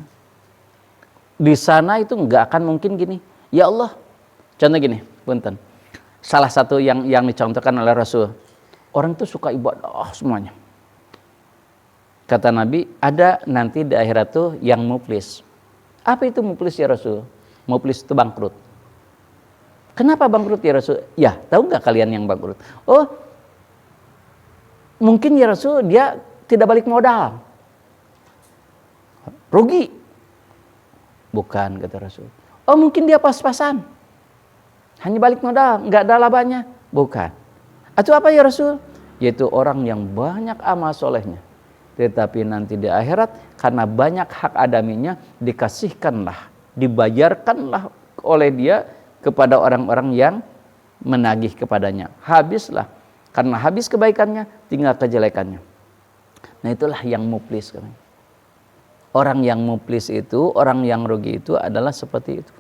Di sana itu nggak akan mungkin gini. Ya Allah, contoh gini, punten. Salah satu yang dicontohkan oleh Rasul, orang itu suka ibadah semuanya. Kata Nabi, ada nanti di akhirat tuh yang muflis. Apa itu muflis ya Rasul? Muflis itu bangkrut. Kenapa bangkrut ya Rasul? Ya, tahu nggak kalian yang bangkrut? Oh, mungkin ya Rasul dia tidak balik modal. Rugi. Bukan, kata Rasul. Oh, mungkin dia pas-pasan. Hanya balik modal, nggak ada labanya. Bukan. Atau apa ya Rasul? Yaitu orang yang banyak amal solehnya. Tetapi nanti di akhirat, karena banyak hak adaminya, dikasihkanlah, dibayarkanlah oleh dia kepada orang-orang yang menagih kepadanya. Habislah. Karena habis kebaikannya, tinggal kejelekannya. Nah itulah yang muflis. Orang yang muflis itu, orang yang rugi itu adalah seperti itu.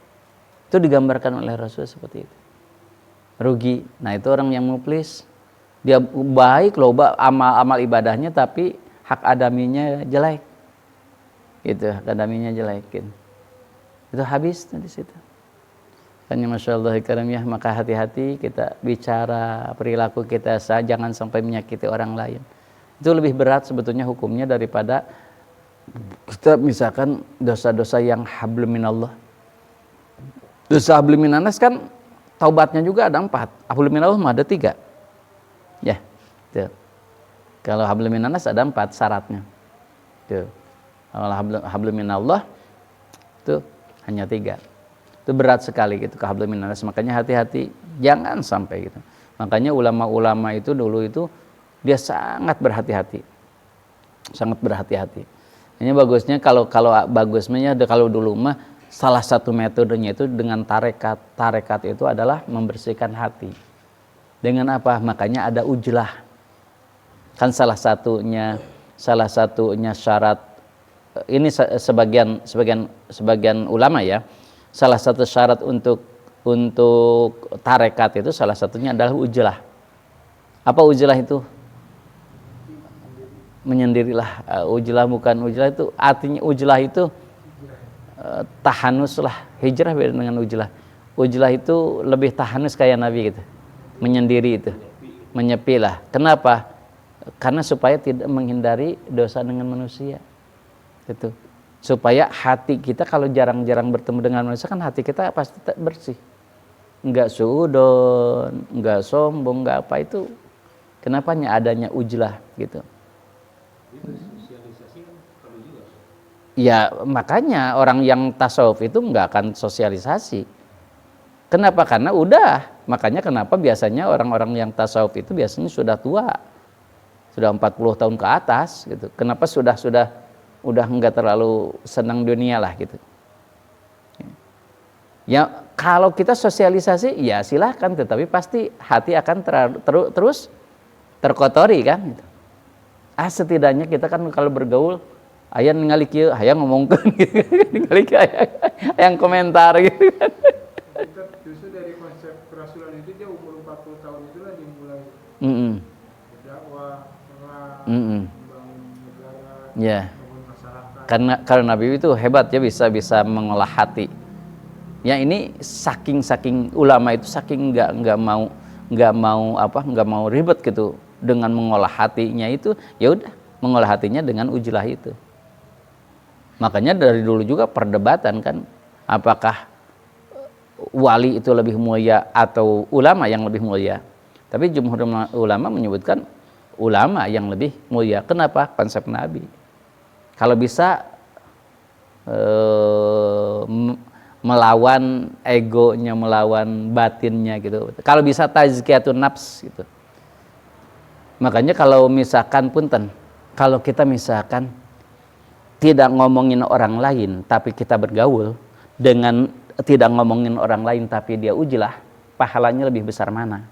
Itu digambarkan oleh Rasul seperti itu. Rugi. Nah itu orang yang muflis. Dia baik loh, amal ibadahnya, tapi hak adaminya jelek. Gitu, hak adaminya jelekin. Itu habis di situ. Hanya Masya Allah karamiyah, maka hati-hati kita bicara perilaku kita jangan sampai menyakiti orang lain. Itu lebih berat sebetulnya hukumnya daripada kita misalkan dosa-dosa yang hablum minallah. Dosa hablum minanas kan taubatnya juga ada 4. Hablum minallah mah ada 3. Ya, tuh. Kalau hablum minanas ada 4 syaratnya. Tuh. Kalau hablum minallah itu hanya 3. Itu berat sekali gitu ke hablum minanas, makanya hati-hati jangan sampai gitu. Makanya ulama-ulama itu dulu itu dia sangat berhati-hati. Sangat berhati-hati. Ini bagusnya kalau bagusnya kalau dulu mah salah satu metodenya itu dengan tarekat. Tarekat itu adalah membersihkan hati. Dengan apa? Makanya ada ujlah. Kan salah satunya syarat ini sebagian ulama ya. Salah satu syarat untuk tarekat itu salah satunya adalah ujlah. Apa ujlah itu? Menyendirilah. Ujlah bukan ujlah itu artinya ujlah itu tahanus lah. Hijrah beda dengan ujlah. Ujlah itu lebih tahanus kayak Nabi gitu. Menyendiri itu. Menyepi lah. Kenapa? Karena supaya tidak menghindari dosa dengan manusia. Itu. Supaya hati kita kalau jarang-jarang bertemu dengan manusia kan hati kita pasti bersih. Enggak suudon, enggak sombong, enggak apa itu. Kenapanya adanya ujlah gitu. Ya makanya orang yang tasawuf itu enggak akan sosialisasi. Kenapa? Karena udah. Makanya kenapa biasanya orang-orang yang tasawuf itu biasanya sudah tua. Sudah 40 tahun ke atas gitu. Kenapa sudah enggak terlalu senang dunia lah gitu. Ya kalau kita sosialisasi ya silahkan, tetapi pasti hati akan terus terkotori kan gitu. Setidaknya kita kan kalau bergaul aya ningali kieu, aya ngomongkeun gitu. Ningali yang komentar gitu kan. Justru dari konsep kerasulan itu dia umur 40 tahun itulah dimulai. Berdakwah, membangun negara. Ya. Karena Nabi itu hebat ya, bisa mengolah hati. Ya ini saking ulama itu saking nggak mau ribet gitu dengan mengolah hatinya itu, ya udah mengolah hatinya dengan ujlah itu. Makanya dari dulu juga perdebatan kan, apakah wali itu lebih mulia atau ulama yang lebih mulia. Tapi jumhur ulama menyebutkan ulama yang lebih mulia. Kenapa? Konsep Nabi. Kalau bisa melawan egonya, melawan batinnya gitu. Kalau bisa tazkiyatun nafs gitu. Makanya kalau misalkan punten, kalau kita misalkan tidak ngomongin orang lain tapi kita bergaul dengan tidak ngomongin orang lain tapi dia ujlah, pahalanya lebih besar mana?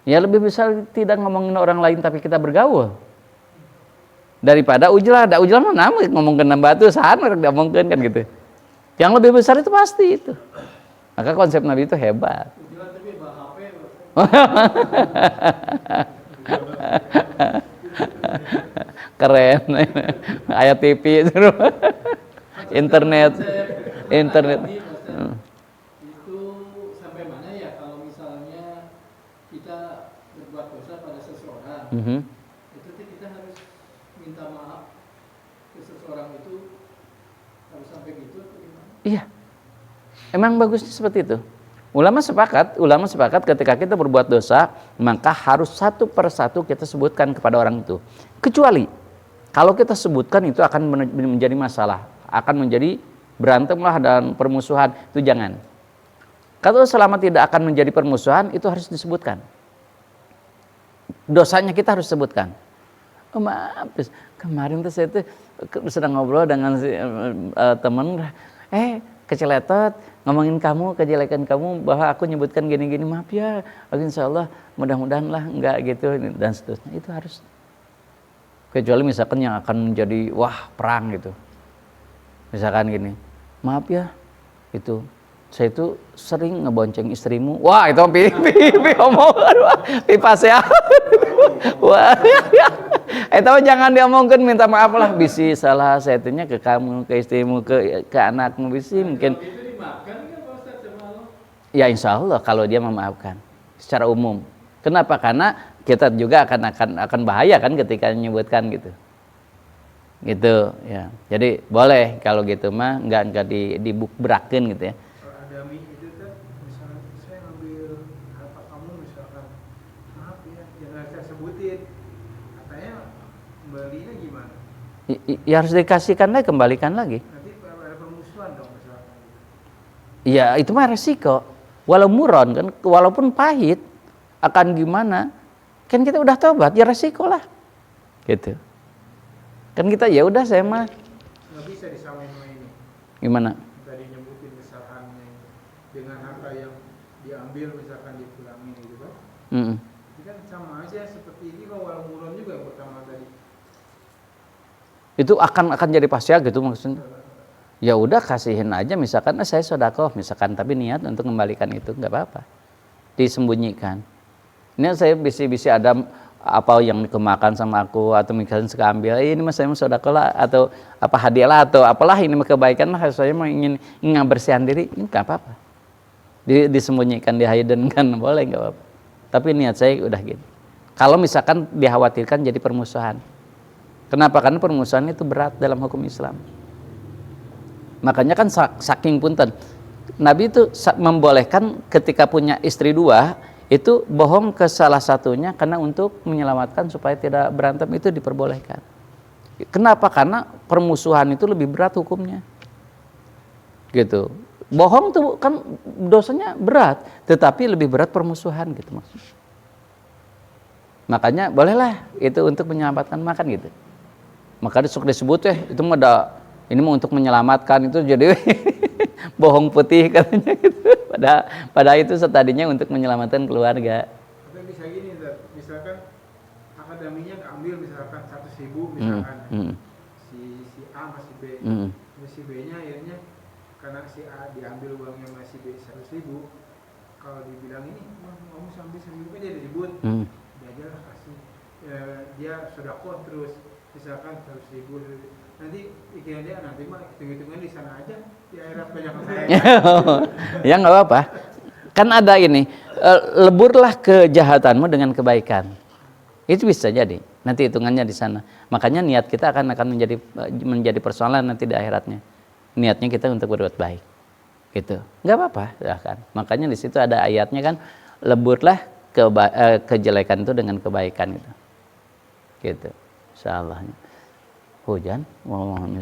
Ya lebih besar tidak ngomongin orang lain tapi kita bergaul daripada ujlah. Ada ujlah mana ngomongin batu sana ngomongin kan gitu. Yang lebih besar itu pasti itu. Maka konsep Nabi itu hebat. Keren. Ayat TV internet. Itu sampai mana ya kalau misalnya kita berbuat dosa pada seseorang, itu kita harus minta maaf ke seseorang itu, harus sampai gitu atau gimana? Iya. Emang bagusnya seperti itu. Ulama sepakat ketika kita berbuat dosa, maka harus satu persatu kita sebutkan kepada orang itu. Kecuali kalau kita sebutkan itu akan menjadi masalah, akan menjadi berantemlah dan permusuhan, itu jangan. Kalau selama tidak akan menjadi permusuhan, itu harus disebutkan. Dosanya kita harus sebutkan. Oh, maaf, kemarin tuh saya tuh sedang ngobrol dengan teman, keceletot, ngomongin kamu, kejelekan kamu, bahwa aku nyebutkan gini-gini, maaf ya, insya Allah mudah-mudahan lah enggak gitu, dan seterusnya. Itu harus. Kecuali misalkan yang akan menjadi, wah perang gitu. Misalkan gini, maaf ya, itu saya itu sering ngebonceng istrimu. Wah itu pipi omongan, wah pipas ya. Wah, itu jangan diomongkan, minta maaf lah. Bisi salah saya itunya ke kamu, ke istrimu, ke anakmu, bisi mungkin. Itu dimaafkan nggak Pak Ustadz sama Allah? Ya insya Allah kalau dia memaafkan secara umum. Kenapa? Karena kita juga akan bahaya kan ketika menyebutkan gitu. Gitu ya. Jadi boleh kalau gitu mah enggak diberakin gitu ya. Kalau ada itu kan misalnya saya ngambil harta kamu misalkan, maaf ya jangan saya sebutin, katanya kembalinya gimana? Ya harus dikasihkan lagi, kembalikan lagi. Nanti ada permusuhan dong misalkan. Ya itu mah resiko. Walau muron kan, walaupun pahit akan gimana? Kan kita udah tobat, ya resiko lah. Gitu. Kan kita ya udah saya mah Nggak bisa disamain sama ini. gimana? Tadi nyebutin kesalahannya dengan harta yang diambil misalkan dipulangin gitu kan. Ini kan sama aja seperti ini kalau muron juga yang pertama tadi. Itu akan jadi pasya gitu maksudnya. Ya udah kasihin aja misalkan saya sedekah misalkan tapi niat untuk mengembalikan itu nggak apa-apa. Disembunyikan. Ini saya bisa ada apa yang dikemakan sama aku atau misalnya suka ambil ini mas saya mau sedekah lah atau apa hadiah lah atau apalah ini kebaikan lah saya mau ingin bersihan diri ini nggak apa-apa. Disembunyikan, dihiddenkan boleh nggak apa-apa. Tapi niat saya udah gitu. Kalau misalkan dikhawatirkan jadi permusuhan. Kenapa? Karena permusuhan itu berat dalam hukum Islam. Makanya kan saking punten Nabi itu membolehkan ketika punya istri dua itu bohong ke salah satunya karena untuk menyelamatkan supaya tidak berantem itu diperbolehkan. Kenapa? Karena permusuhan itu lebih berat hukumnya. Gitu. Bohong tuh kan dosanya berat, tetapi lebih berat permusuhan gitu maksudnya. Makanya bolehlah itu untuk menyelamatkan makan gitu. Makanya suka disebut ya itu mah ini mau untuk menyelamatkan itu jadi bohong putih katanya gitu. Pada itu tadinya untuk menyelamatkan keluarga. Tapi bisa gini, misalkan akademinya keambil misalkan 100.000 misalkan, si A masih B, si B-nya akhirnya karena si A diambil uangnya masih B 100.000, kalau dibilang ini, kamu sambil 1.000 aja disebut, dia aja lah kasih, dia sedekah terus, misalkan 100.000, nanti pikiran dia nanti mah hitung-hitungan di sana aja di akhirat banyak saya. Ya nggak apa-apa. Kan ada ini leburlah kejahatanmu dengan kebaikan. Itu bisa jadi. Nanti hitungannya di sana. Makanya niat kita akan menjadi persoalan nanti di akhiratnya. Niatnya kita untuk berbuat baik. gitu, nggak apa-apa, silahkan. Makanya di situ ada ayatnya kan, leburlah kejelekan itu dengan kebaikan gitu, insyaallah. Hujan, mohon